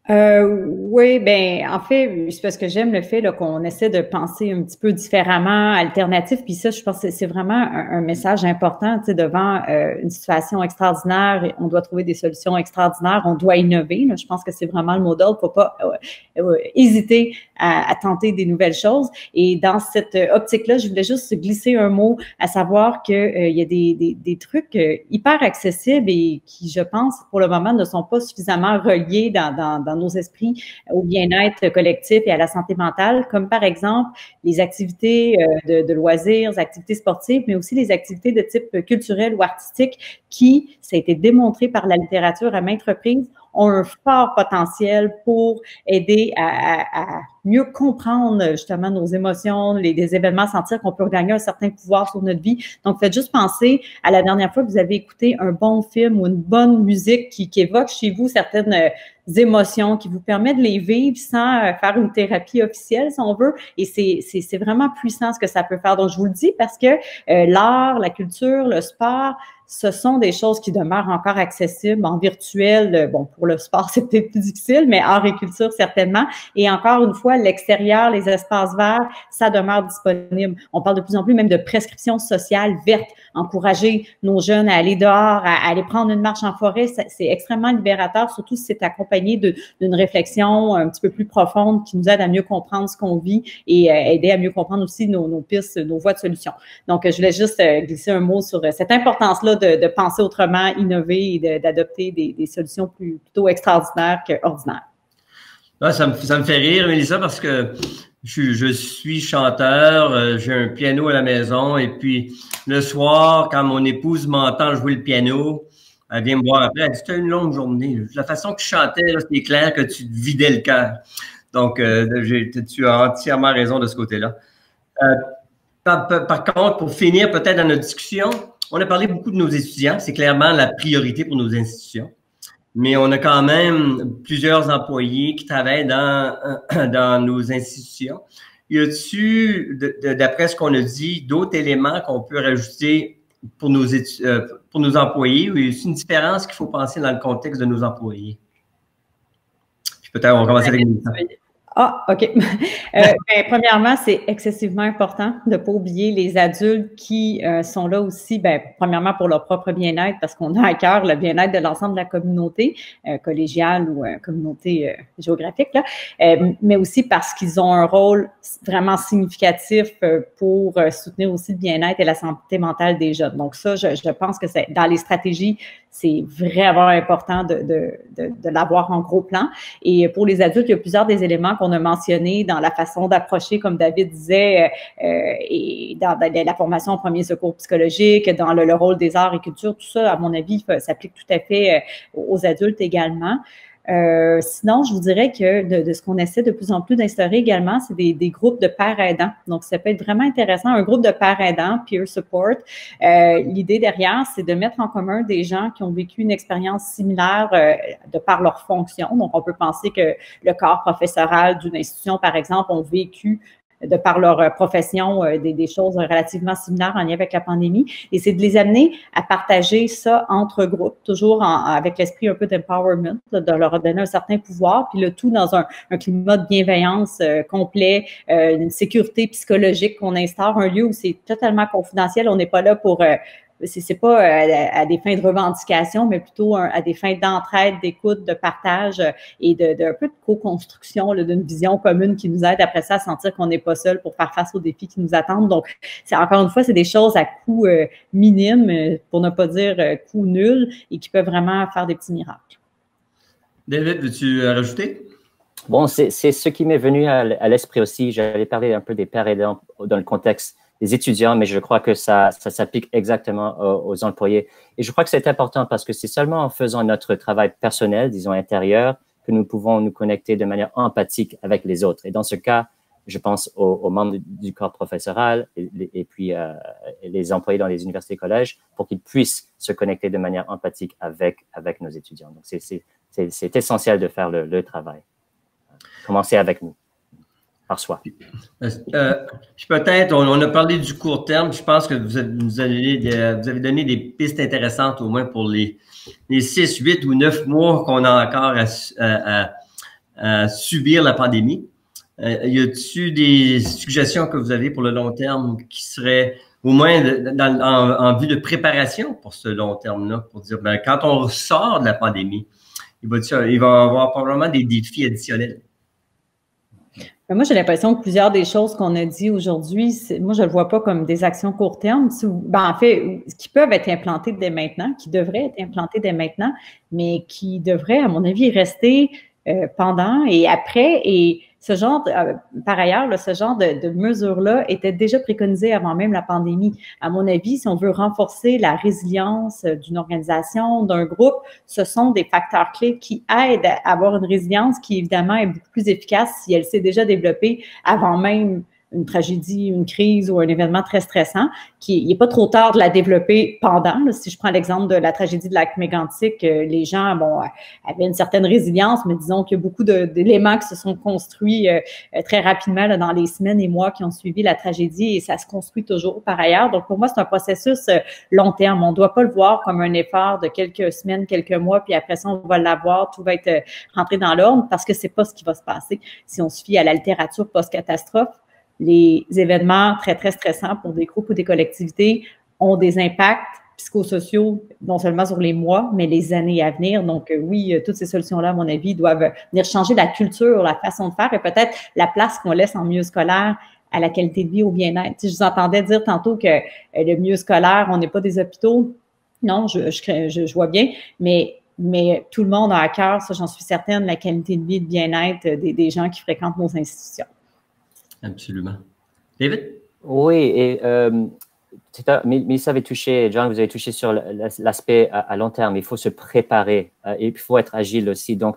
Oui, ben en fait, c'est parce que j'aime le fait qu'on essaie de penser un petit peu différemment, alternatif, puis ça, je pense que c'est vraiment un message important, tu sais, devant une situation extraordinaire, on doit trouver des solutions extraordinaires, on doit innover, là, je pense que c'est vraiment le modèle, faut pas hésiter à tenter des nouvelles choses, et dans cette optique-là, je voulais juste glisser un mot, à savoir que il y a des trucs hyper accessibles et qui, je pense, pour le moment, ne sont pas suffisamment reliés dans nos esprits au bien-être collectif et à la santé mentale, comme par exemple les activités de loisirs, activités sportives, mais aussi les activités de type culturel ou artistique qui, ça a été démontré par la littérature à maintes reprises, ont un fort potentiel pour aider à mieux comprendre justement nos émotions, des événements, sentir qu'on peut regagner un certain pouvoir sur notre vie. Donc, faites juste penser à la dernière fois que vous avez écouté un bon film ou une bonne musique qui évoque chez vous certaines émotions, qui vous permet de les vivre sans faire une thérapie officielle, si on veut. Et c'est vraiment puissant ce que ça peut faire. Donc, je vous le dis parce que l'art, la culture, le sport, ce sont des choses qui demeurent encore accessibles en virtuel. Bon, pour le sport, c'est peut-être plus difficile, mais art et culture, certainement. Et encore une fois, l'extérieur, les espaces verts, ça demeure disponible. On parle de plus en plus même de prescription sociale verte, encourager nos jeunes à aller dehors, à aller prendre une marche en forêt. C'est extrêmement libérateur, surtout si c'est accompagné d'une réflexion un petit peu plus profonde qui nous aide à mieux comprendre ce qu'on vit et aider à mieux comprendre aussi nos pistes, nos voies de solution. Donc, je voulais juste glisser un mot sur cette importance-là de penser autrement, innover et d'adopter des solutions plutôt extraordinaires qu'ordinaires. Ah, ça me fait rire, Mélissa, parce que je suis chanteur, j'ai un piano à la maison et puis le soir, quand mon épouse m'entend jouer le piano, elle vient me voir après, elle dit « C'était une longue journée. La façon que je chantais, c'est clair que tu te vidais le cœur. » Donc, tu as entièrement raison de ce côté-là. Par contre, pour finir peut-être dans notre discussion, on a parlé beaucoup de nos étudiants. C'est clairement la priorité pour nos institutions. Mais on a quand même plusieurs employés qui travaillent dans nos institutions. Y a-t-il, d'après ce qu'on a dit, d'autres éléments qu'on peut rajouter pour nos employés, ou y a-t-il une différence qu'il faut penser dans le contexte de nos employés? Puis peut-être on va commencer avec Mélissa. Ah, OK. Premièrement, c'est excessivement important de ne pas oublier les adultes qui sont là aussi, premièrement pour leur propre bien-être, parce qu'on a à cœur le bien-être de l'ensemble de la communauté collégiale ou communauté géographique, là, mais aussi parce qu'ils ont un rôle vraiment significatif pour soutenir aussi le bien-être et la santé mentale des jeunes. Donc ça, je pense que c'est dans les stratégies, c'est vraiment important de l'avoir en gros plan. Et pour les adultes, il y a plusieurs des éléments qu'on a mentionnés dans la façon d'approcher, comme David disait, et dans la formation en premier secours psychologique, dans le rôle des arts et culture, tout ça, à mon avis, s'applique tout à fait aux adultes également. Sinon, je vous dirais que de ce qu'on essaie de plus en plus d'instaurer également, c'est des groupes de pairs aidants. Donc, ça peut être vraiment intéressant. Un groupe de pairs aidants, peer support. L'idée derrière, c'est de mettre en commun des gens qui ont vécu une expérience similaire de par leur fonction. Donc, on peut penser que le corps professoral d'une institution, par exemple, ont vécu de par leur profession, des choses relativement similaires en lien avec la pandémie. Et c'est de les amener à partager ça entre groupes, toujours avec l'esprit un peu d'empowerment, de leur donner un certain pouvoir, puis le tout dans un climat de bienveillance complet, une sécurité psychologique qu'on instaure, un lieu où c'est totalement confidentiel. On n'est pas là pour... c'est pas à des fins de revendication, mais plutôt à des fins d'entraide, d'écoute, de partage et d'un peu de co-construction, d'une vision commune qui nous aide après ça à sentir qu'on n'est pas seul pour faire face aux défis qui nous attendent. Donc, encore une fois, c'est des choses à coût minime, pour ne pas dire coût nul, et qui peuvent vraiment faire des petits miracles. David, veux-tu rajouter? Bon, c'est ce qui m'est venu à l'esprit aussi. J'allais parler un peu des pairs aidants dans le contexte des étudiants, mais je crois que ça s'applique exactement aux employés. Et je crois que c'est important parce que c'est seulement en faisant notre travail personnel, disons intérieur, que nous pouvons nous connecter de manière empathique avec les autres. Et dans ce cas, je pense aux membres du corps professoral et puis les employés dans les universités et collèges pour qu'ils puissent se connecter de manière empathique avec nos étudiants. Donc, c'est essentiel de faire le travail. Commencer avec nous. Par soi. Peut-être, on a parlé du court terme. Je pense que vous avez donné des pistes intéressantes, au moins pour les 6, 8 ou 9 mois qu'on a encore à subir la pandémie. Y a-t-il des suggestions que vous avez pour le long terme qui seraient au moins en vue de préparation pour ce long terme-là, pour dire, quand on sort de la pandémie, il va y avoir probablement des défis additionnels. Moi, j'ai l'impression que plusieurs des choses qu'on a dit aujourd'hui, moi, je ne le vois pas comme des actions court terme. En fait, qui peuvent être implantées dès maintenant, qui devraient être implantées dès maintenant, mais qui devraient, à mon avis, rester pendant et après. Et ce genre, par ailleurs, là, ce genre de mesures-là étaient déjà préconisées avant même la pandémie. À mon avis, si on veut renforcer la résilience d'une organisation, d'un groupe, ce sont des facteurs clés qui aident à avoir une résilience qui, évidemment, est beaucoup plus efficace si elle s'est déjà développée avant même une tragédie, une crise ou un événement très stressant, il n'est pas trop tard de la développer pendant. Là, si je prends l'exemple de la tragédie de lac Mégantic, les gens avaient une certaine résilience, mais disons qu'il y a beaucoup d'éléments qui se sont construits très rapidement là, dans les semaines et mois qui ont suivi la tragédie et ça se construit toujours par ailleurs. Donc, pour moi, c'est un processus long terme. On ne doit pas le voir comme un effort de quelques semaines, quelques mois, puis après ça, on va l'avoir, tout va être rentré dans l'ordre parce que c'est pas ce qui va se passer. Si on se fie à la littérature post-catastrophe, les événements très, très stressants pour des groupes ou des collectivités ont des impacts psychosociaux, non seulement sur les mois, mais les années à venir. Donc, oui, toutes ces solutions-là, à mon avis, doivent venir changer la culture, la façon de faire et peut-être la place qu'on laisse en milieu scolaire à la qualité de vie, au bien-être. Si je vous entendais dire tantôt que le milieu scolaire, on n'est pas des hôpitaux. Non, je vois bien, mais tout le monde a à cœur, ça, j'en suis certaine, la qualité de vie, de bien-être des gens qui fréquentent nos institutions. Absolument. David? Oui, et Mélissa avait touché, John, vous avez touché sur l'aspect à long terme. Il faut se préparer et il faut être agile aussi. Donc,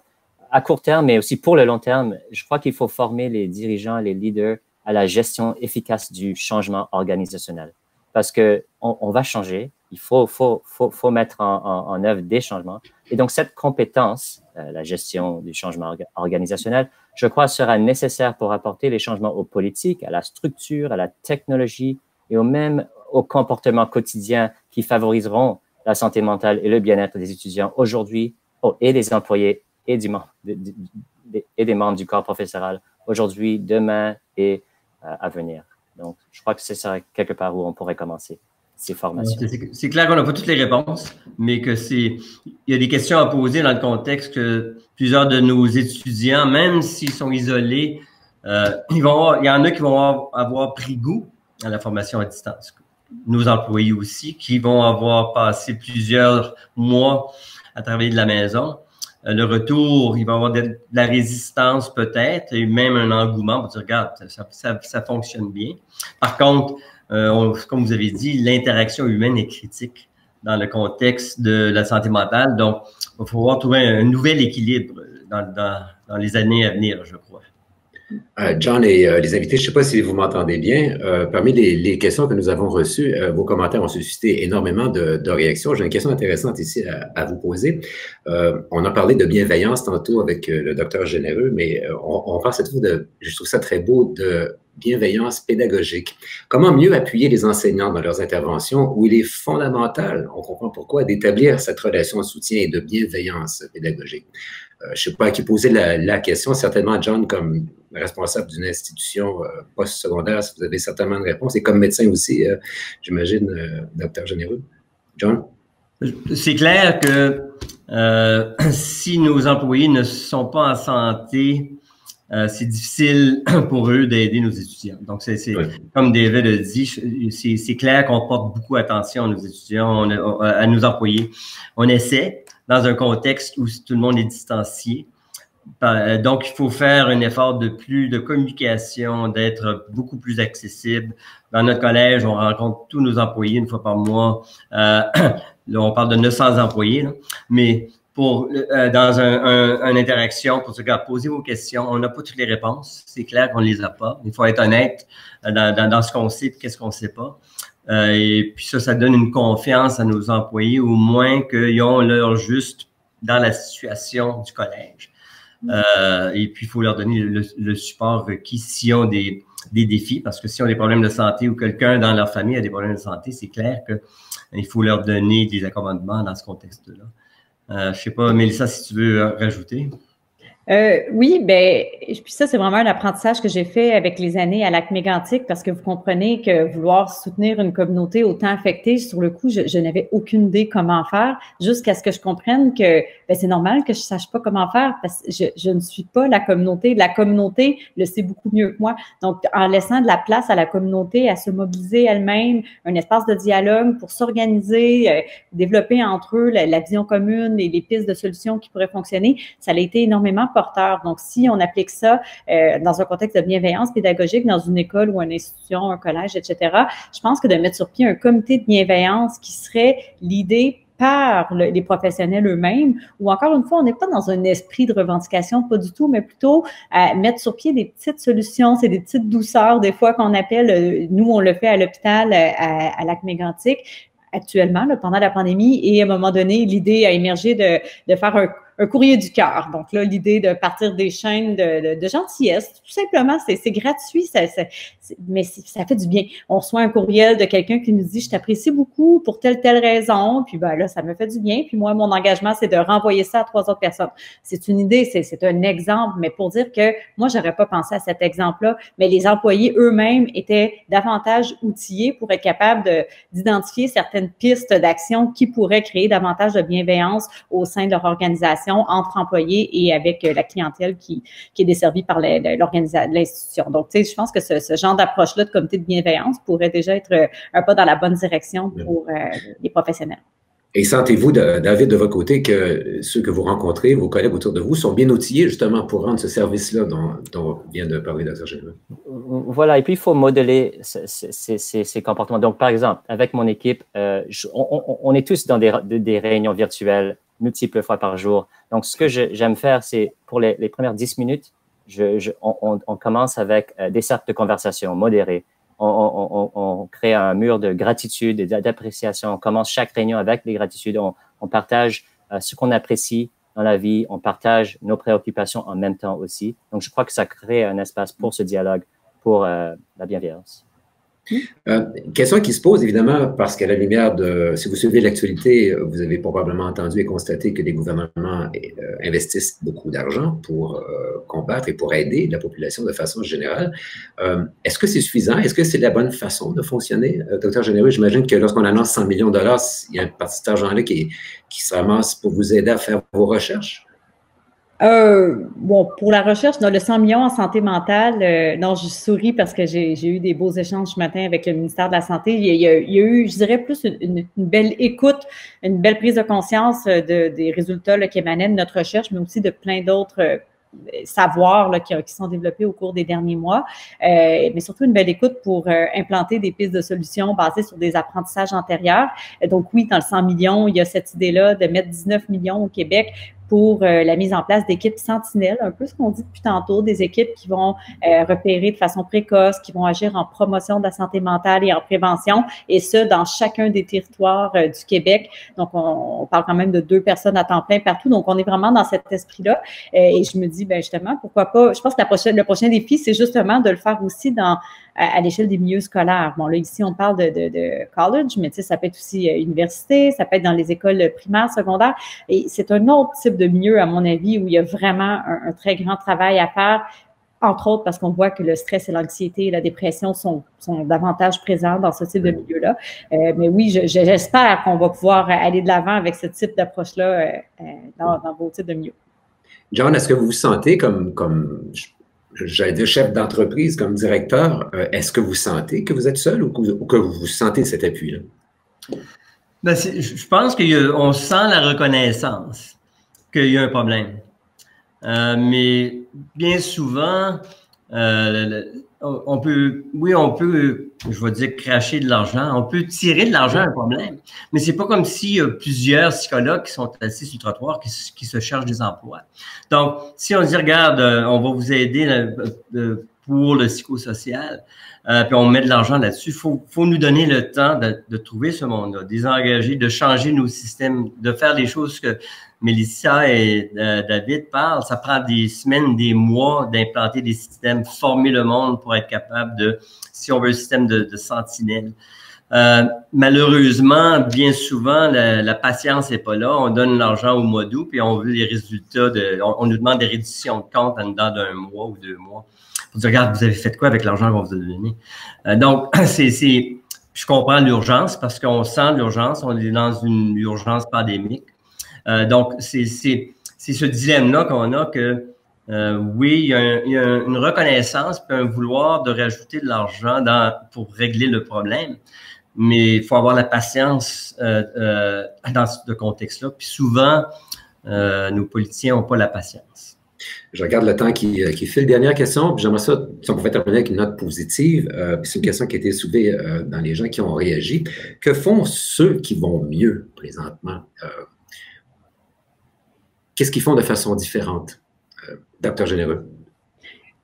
à court terme, mais aussi pour le long terme, je crois qu'il faut former les dirigeants, les leaders à la gestion efficace du changement organisationnel. Parce que on va changer, il faut mettre en œuvre des changements. Et donc, cette compétence, la gestion du changement organisationnel, je crois, sera nécessaire pour apporter les changements aux politiques, à la structure, à la technologie et même aux comportements quotidiens qui favoriseront la santé mentale et le bien-être des étudiants aujourd'hui et des employés et des membres du corps professoral aujourd'hui, demain et à venir. Donc, je crois que c'est ça quelque part où on pourrait commencer ces formations. C'est clair qu'on n'a pas toutes les réponses, mais il y a des questions à poser dans le contexte que plusieurs de nos étudiants, même s'ils sont isolés, il y en a qui vont avoir pris goût à la formation à distance. Nos employés aussi, qui vont avoir passé plusieurs mois à travailler de la maison. Le retour, il va y avoir de la résistance peut-être et même un engouement pour dire, regarde, ça fonctionne bien. Par contre, comme vous avez dit, l'interaction humaine est critique dans le contexte de la santé mentale. Donc, il va falloir trouver un nouvel équilibre dans les années à venir, je crois. John et les invités, je ne sais pas si vous m'entendez bien. Parmi les questions que nous avons reçues, vos commentaires ont suscité énormément de réactions. J'ai une question intéressante ici à vous poser. On a parlé de bienveillance tantôt avec le docteur Généreux, mais on parle cette fois je trouve ça très beau, de bienveillance pédagogique. Comment mieux appuyer les enseignants dans leurs interventions où il est fondamental, on comprend pourquoi, d'établir cette relation de soutien et de bienveillance pédagogique. Je ne sais pas à qui poser la question, certainement John, comme responsable d'une institution post-secondaire, si vous avez certainement une réponse, et comme médecin aussi, j'imagine, docteur Généreux. John? C'est clair que si nos employés ne sont pas en santé, c'est difficile pour eux d'aider nos étudiants. Donc, oui. Comme David a dit, c'est clair qu'on porte beaucoup attention à nos étudiants, à nos employés. On essaie dans un contexte où tout le monde est distancié. Donc, il faut faire un effort de communication, d'être beaucoup plus accessible. Dans notre collège, on rencontre tous nos employés une fois par mois. Là, on parle de 900 employés, là. Mais dans une interaction, pour ce cas, poser vos questions. On n'a pas toutes les réponses. C'est clair qu'on ne les a pas. Il faut être honnête dans ce qu'on sait et qu'est-ce qu'on ne sait pas. Et puis ça donne une confiance à nos employés, au moins qu'ils ont leur juste dans la situation du collège. Et puis, il faut leur donner le support requis s'ils ont des défis, parce que s'ils ont des problèmes de santé ou quelqu'un dans leur famille a des problèmes de santé, c'est clair qu'il faut leur donner des accommodements dans ce contexte-là. Je ne sais pas, Mélissa, si tu veux rajouter. Oui, puis ça, c'est vraiment un apprentissage que j'ai fait avec les années à Lac Mégantic, parce que vous comprenez que vouloir soutenir une communauté autant affectée, sur le coup, je n'avais aucune idée comment faire, jusqu'à ce que je comprenne que c'est normal que je sache pas comment faire, parce que je ne suis pas la communauté. La communauté le sait beaucoup mieux que moi. Donc, en laissant de la place à la communauté à se mobiliser elle-même, un espace de dialogue pour s'organiser, développer entre eux la vision commune et les pistes de solutions qui pourraient fonctionner, ça a été énormément porteur. Donc, si on applique ça dans un contexte de bienveillance pédagogique dans une école ou une institution, un collège, etc., je pense que de mettre sur pied un comité de bienveillance qui serait l'idée par les professionnels eux-mêmes, ou encore une fois, on n'est pas dans un esprit de revendication, pas du tout, mais plutôt à mettre sur pied des petites solutions, c'est des petites douceurs, des fois qu'on appelle, nous on le fait à l'hôpital à Lac-Mégantic, actuellement, là, pendant la pandémie, et à un moment donné, l'idée a émergé de faire un courrier du cœur. Donc là, l'idée de partir des chaînes de gentillesse, tout simplement, c'est gratuit, mais ça fait du bien. On reçoit un courriel de quelqu'un qui nous dit « Je t'apprécie beaucoup pour telle raison », puis ben là, ça me fait du bien. Puis moi, mon engagement, c'est de renvoyer ça à 3 autres personnes. C'est une idée, c'est un exemple, mais pour dire que moi, j'aurais pas pensé à cet exemple-là, mais les employés eux-mêmes étaient davantage outillés pour être capables d'identifier certaines pistes d'action qui pourraient créer davantage de bienveillance au sein de leur organisation, entre employés et avec la clientèle qui est desservie par l'institution. Donc, tu sais, je pense que ce genre d'approche-là de comité de bienveillance pourrait déjà être un pas dans la bonne direction pour les professionnels. Et sentez-vous, David, de votre côté, que ceux que vous rencontrez, vos collègues autour de vous, sont bien outillés justement pour rendre ce service-là dont vient de parler Dr. Généreux? Voilà, et puis il faut modeler ces comportements. Donc, par exemple, avec mon équipe, on est tous dans des réunions virtuelles multiples fois par jour. Donc, ce que j'aime faire, c'est pour les premières 10 minutes, on commence avec des cercles de conversation modérés. On crée un mur de gratitude et d'appréciation. On commence chaque réunion avec des gratitudes. On partage ce qu'on apprécie dans la vie. On partage nos préoccupations en même temps aussi. Donc, je crois que ça crée un espace pour ce dialogue, pour la bienveillance. Question qui se pose évidemment parce qu'à la lumière si vous suivez l'actualité, vous avez probablement entendu et constaté que les gouvernements investissent beaucoup d'argent pour combattre et pour aider la population de façon générale. Est-ce que c'est suffisant? Est-ce que c'est la bonne façon de fonctionner? Dr. Généreux, j'imagine que lorsqu'on annonce 100 millions de dollars, il y a une partie de cet argent-là qui se ramasse pour vous aider à faire vos recherches? Bon, pour la recherche, dans le 100 millions en santé mentale, non, je souris parce que j'ai eu des beaux échanges ce matin avec le ministère de la Santé. Il y a eu, je dirais, plus une belle écoute, une belle prise de conscience des résultats là, qui émanaient de notre recherche, mais aussi de plein d'autres savoirs là, qui sont développés au cours des derniers mois, mais surtout une belle écoute pour implanter des pistes de solutions basées sur des apprentissages antérieurs. Donc oui, dans le 100 millions, il y a cette idée-là de mettre 19 millions au Québec pour la mise en place d'équipes sentinelles, un peu ce qu'on dit depuis tantôt, des équipes qui vont repérer de façon précoce, qui vont agir en promotion de la santé mentale et en prévention, et ça dans chacun des territoires du Québec. Donc, on parle quand même de 2 personnes à temps plein partout, donc on est vraiment dans cet esprit-là. Et je me dis, ben justement, pourquoi pas, je pense que le prochain défi, c'est justement de le faire aussi à l'échelle des milieux scolaires. Bon, là, ici, on parle de college, mais tu sais, ça peut être aussi université, ça peut être dans les écoles primaires, secondaires, et c'est un autre type de milieu, à mon avis, où il y a vraiment un très grand travail à faire, entre autres parce qu'on voit que le stress et l'anxiété et la dépression sont davantage présents dans ce type de milieu-là. Mais oui, j'espère qu'on va pouvoir aller de l'avant avec ce type d'approche-là dans vos types de milieux. John, est-ce que vous vous sentez comme j'allais dire chef d'entreprise, comme directeur, est-ce que vous sentez que vous êtes seul ou que vous sentez cet appui-là? Ben, je pense qu'on sent la reconnaissance qu'il y a un problème. Mais bien souvent, on peut, je vais dire, cracher de l'argent. On peut tirer de l'argent à un problème. Mais c'est pas comme s'il y a plusieurs psychologues qui sont assis sur le trottoir qui se cherchent des emplois. Donc, si on dit, regarde, on va vous aider pour le psychosocial, puis on met de l'argent là-dessus, faut nous donner le temps de trouver ce monde-là, désengager, de changer nos systèmes, de faire des choses que Mélissa et David parlent. Ça prend des semaines, des mois d'implanter des systèmes, former le monde pour être capable si on veut, un système de sentinelle. Malheureusement, bien souvent, la patience n'est pas là. On donne l'argent au mois d'août, puis on veut les résultats on nous demande des réductions de compte en dedans d'un mois ou 2 mois. On dit, regarde, vous avez fait quoi avec l'argent qu'on vous a donné? Donc, je comprends l'urgence parce qu'on sent l'urgence. On est dans une urgence pandémique. Donc, c'est ce dilemme-là qu'on a que, oui, il y a une reconnaissance puis un vouloir de rajouter de l'argent pour régler le problème, mais il faut avoir la patience dans ce contexte-là. Puis souvent, nos politiciens n'ont pas la patience. Je regarde le temps qui file. Dernière question, puis j'aimerais ça, si on pouvait terminer avec une note positive. C'est une question qui a été soulevée dans les gens qui ont réagi. Que font ceux qui vont mieux présentement? Qu'est-ce qu'ils font de façon différente? Docteur Généreux.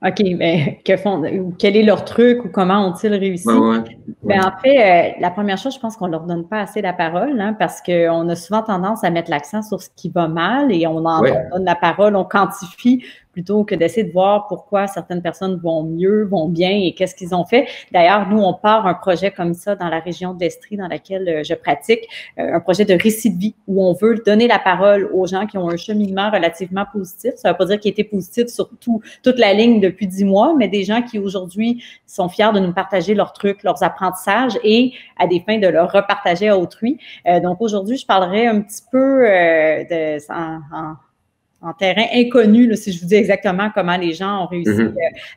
OK, mais quel est leur truc ou comment ont-ils réussi? Ouais. Ben, en fait, la première chose, je pense qu'on ne leur donne pas assez la parole, hein, parce qu'on a souvent tendance à mettre l'accent sur ce qui va mal et on donne la parole, on quantifie plutôt que d'essayer de voir pourquoi certaines personnes vont mieux, vont bien et qu'est-ce qu'ils ont fait. D'ailleurs, nous, on part un projet comme ça dans la région de l'Estrie dans laquelle je pratique, un projet de récit de vie où on veut donner la parole aux gens qui ont un cheminement relativement positif. Ça ne veut pas dire qu'il était positif sur toute la ligne depuis 10 mois, mais des gens qui aujourd'hui sont fiers de nous partager leurs trucs, leurs apprentissages et à des fins de leur repartager à autrui. Donc aujourd'hui, je parlerai un petit peu en terrain inconnu, là, si je vous dis exactement comment les gens ont réussi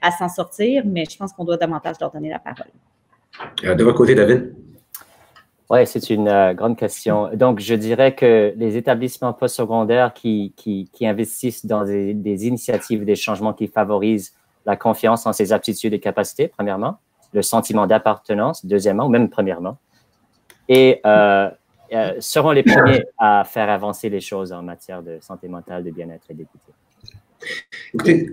à s'en sortir, mais je pense qu'on doit davantage leur donner la parole. De votre côté, David? Oui, c'est une grande question. Donc, je dirais que les établissements postsecondaires qui investissent dans des initiatives, des changements qui favorisent la confiance en ses aptitudes et capacités, premièrement, le sentiment d'appartenance, deuxièmement, ou même premièrement, et seront les premiers à faire avancer les choses en matière de santé mentale, de bien-être et d'équité. Écoutez,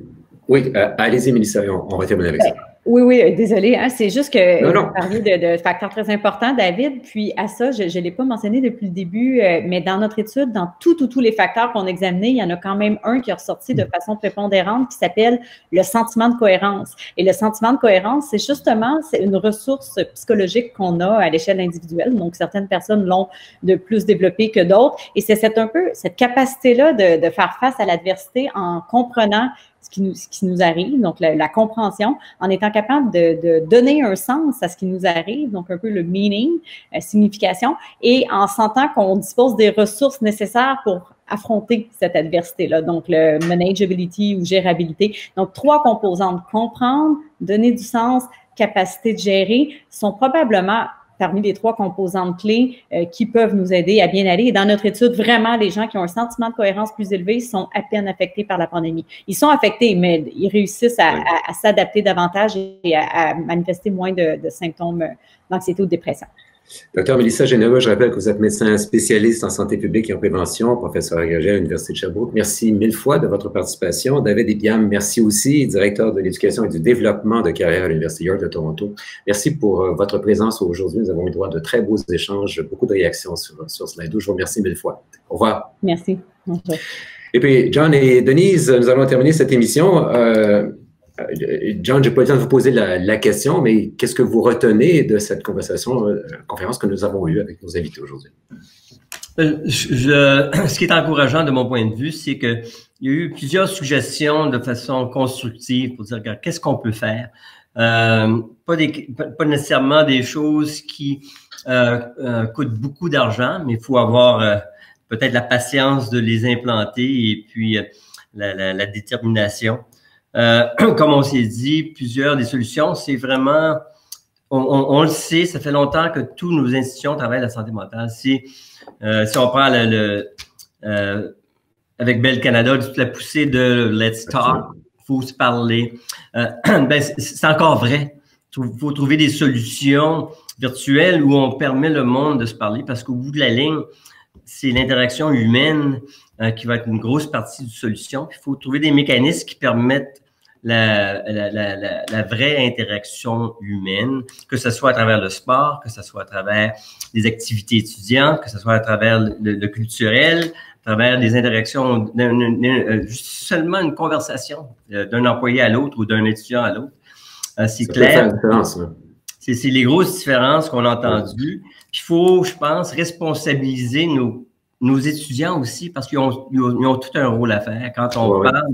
oui, allez-y, Mélissa, on va terminer avec ça. Oui, désolé, hein, c'est juste que vous parliez de facteurs très importants, David, puis à ça, je ne l'ai pas mentionné depuis le début, mais dans notre étude, dans tous les facteurs qu'on a examinés, il y en a quand même un qui est ressorti de façon prépondérante qui s'appelle le sentiment de cohérence. Et le sentiment de cohérence, c'est une ressource psychologique qu'on a à l'échelle individuelle, donc certaines personnes l'ont de plus développé que d'autres, et c'est cette capacité-là de faire face à l'adversité en comprenant ce qui nous arrive, donc la compréhension, en étant capable de donner un sens à ce qui nous arrive, donc un peu le meaning, signification, et en sentant qu'on dispose des ressources nécessaires pour affronter cette adversité-là, donc le manageability ou gérabilité. Donc, 3 composantes, comprendre, donner du sens, capacité de gérer, sont probablement parmi les 3 composantes clés qui peuvent nous aider à bien aller. Et dans notre étude, vraiment, les gens qui ont un sentiment de cohérence plus élevé sont à peine affectés par la pandémie. Ils sont affectés, mais ils réussissent à s'adapter davantage et à manifester moins de symptômes d'anxiété ou de dépression. Docteur Mélissa Généreux, je rappelle que vous êtes médecin spécialiste en santé publique et en prévention, professeur agrégé à l'Université de Sherbrooke. Merci 1000 fois de votre participation. David Ebiam, merci aussi, directeur de l'éducation et du développement de carrière à l'Université York de Toronto. Merci pour votre présence aujourd'hui. Nous avons eu droit à de très beaux échanges, beaucoup de réactions sur Slido. Je vous remercie 1000 fois. Au revoir. Merci. Bonjour. Et puis, John et Denise, nous allons terminer cette émission. John, je n'ai pas le temps de vous poser la question, mais qu'est-ce que vous retenez de cette conférence que nous avons eue avec nos invités aujourd'hui? Ce qui est encourageant de mon point de vue, c'est qu'il y a eu plusieurs suggestions de façon constructive pour dire qu'est-ce qu'on peut faire. Pas nécessairement des choses qui coûtent beaucoup d'argent, mais il faut avoir peut-être la patience de les implanter et puis la détermination. Comme on s'est dit, plusieurs des solutions, c'est vraiment, on le sait, ça fait longtemps que tous nos institutions travaillent la santé mentale. Si on prend avec Bell Canada, toute la poussée de Let's Talk, faut se parler, c'est encore vrai. Il faut trouver des solutions virtuelles où on permet le monde de se parler parce qu'au bout de la ligne, c'est l'interaction humaine qui va être une grosse partie de la solution. Il faut trouver des mécanismes qui permettent la vraie interaction humaine, que ce soit à travers le sport, que ce soit à travers des activités étudiantes, que ce soit à travers le culturel, à travers des interactions, juste seulement une conversation d'un employé à l'autre ou d'un étudiant à l'autre. C'est clair. C'est les grosses différences qu'on a entendues. Il faut, je pense, responsabiliser nos étudiants aussi parce qu'ils ont tout un rôle à faire. Quand on parle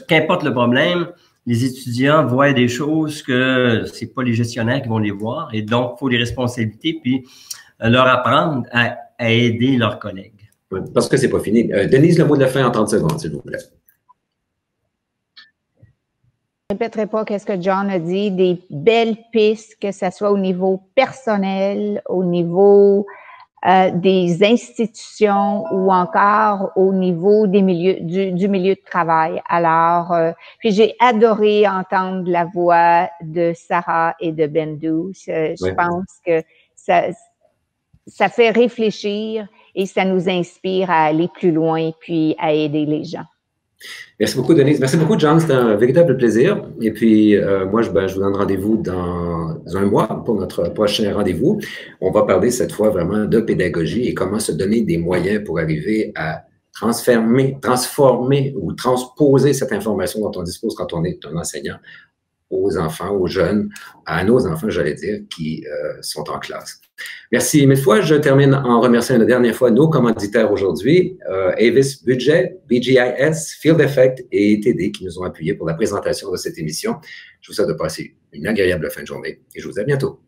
qu'importe le problème, les étudiants voient des choses que c'est pas les gestionnaires qui vont les voir et donc il faut les responsabiliser puis leur apprendre à aider leurs collègues. Parce que c'est pas fini. Denise, le mot de la fin en 30 secondes, s'il vous plaît. Je ne répéterai pas ce que John a dit, des belles pistes, que ce soit au niveau personnel, au niveau des institutions ou encore au niveau des du milieu de travail. Alors, puis j'ai adoré entendre la voix de Sarah et de Bendou. Je pense que ça fait réfléchir et ça nous inspire à aller plus loin puis à aider les gens. Merci beaucoup, Denise. Merci beaucoup, John. C'était un véritable plaisir. Et puis, moi, je vous donne rendez-vous dans un mois pour notre prochain rendez-vous. On va parler cette fois vraiment de pédagogie et comment se donner des moyens pour arriver à transformer ou transposer cette information dont on dispose quand on est un enseignant aux enfants, aux jeunes, à nos enfants, j'allais dire, qui sont en classe. Merci mille fois. Je termine en remerciant une dernière fois nos commanditaires aujourd'hui, Avis Budget, BGIS, Field Effect et TD qui nous ont appuyés pour la présentation de cette émission. Je vous souhaite de passer une agréable fin de journée et je vous dis à bientôt.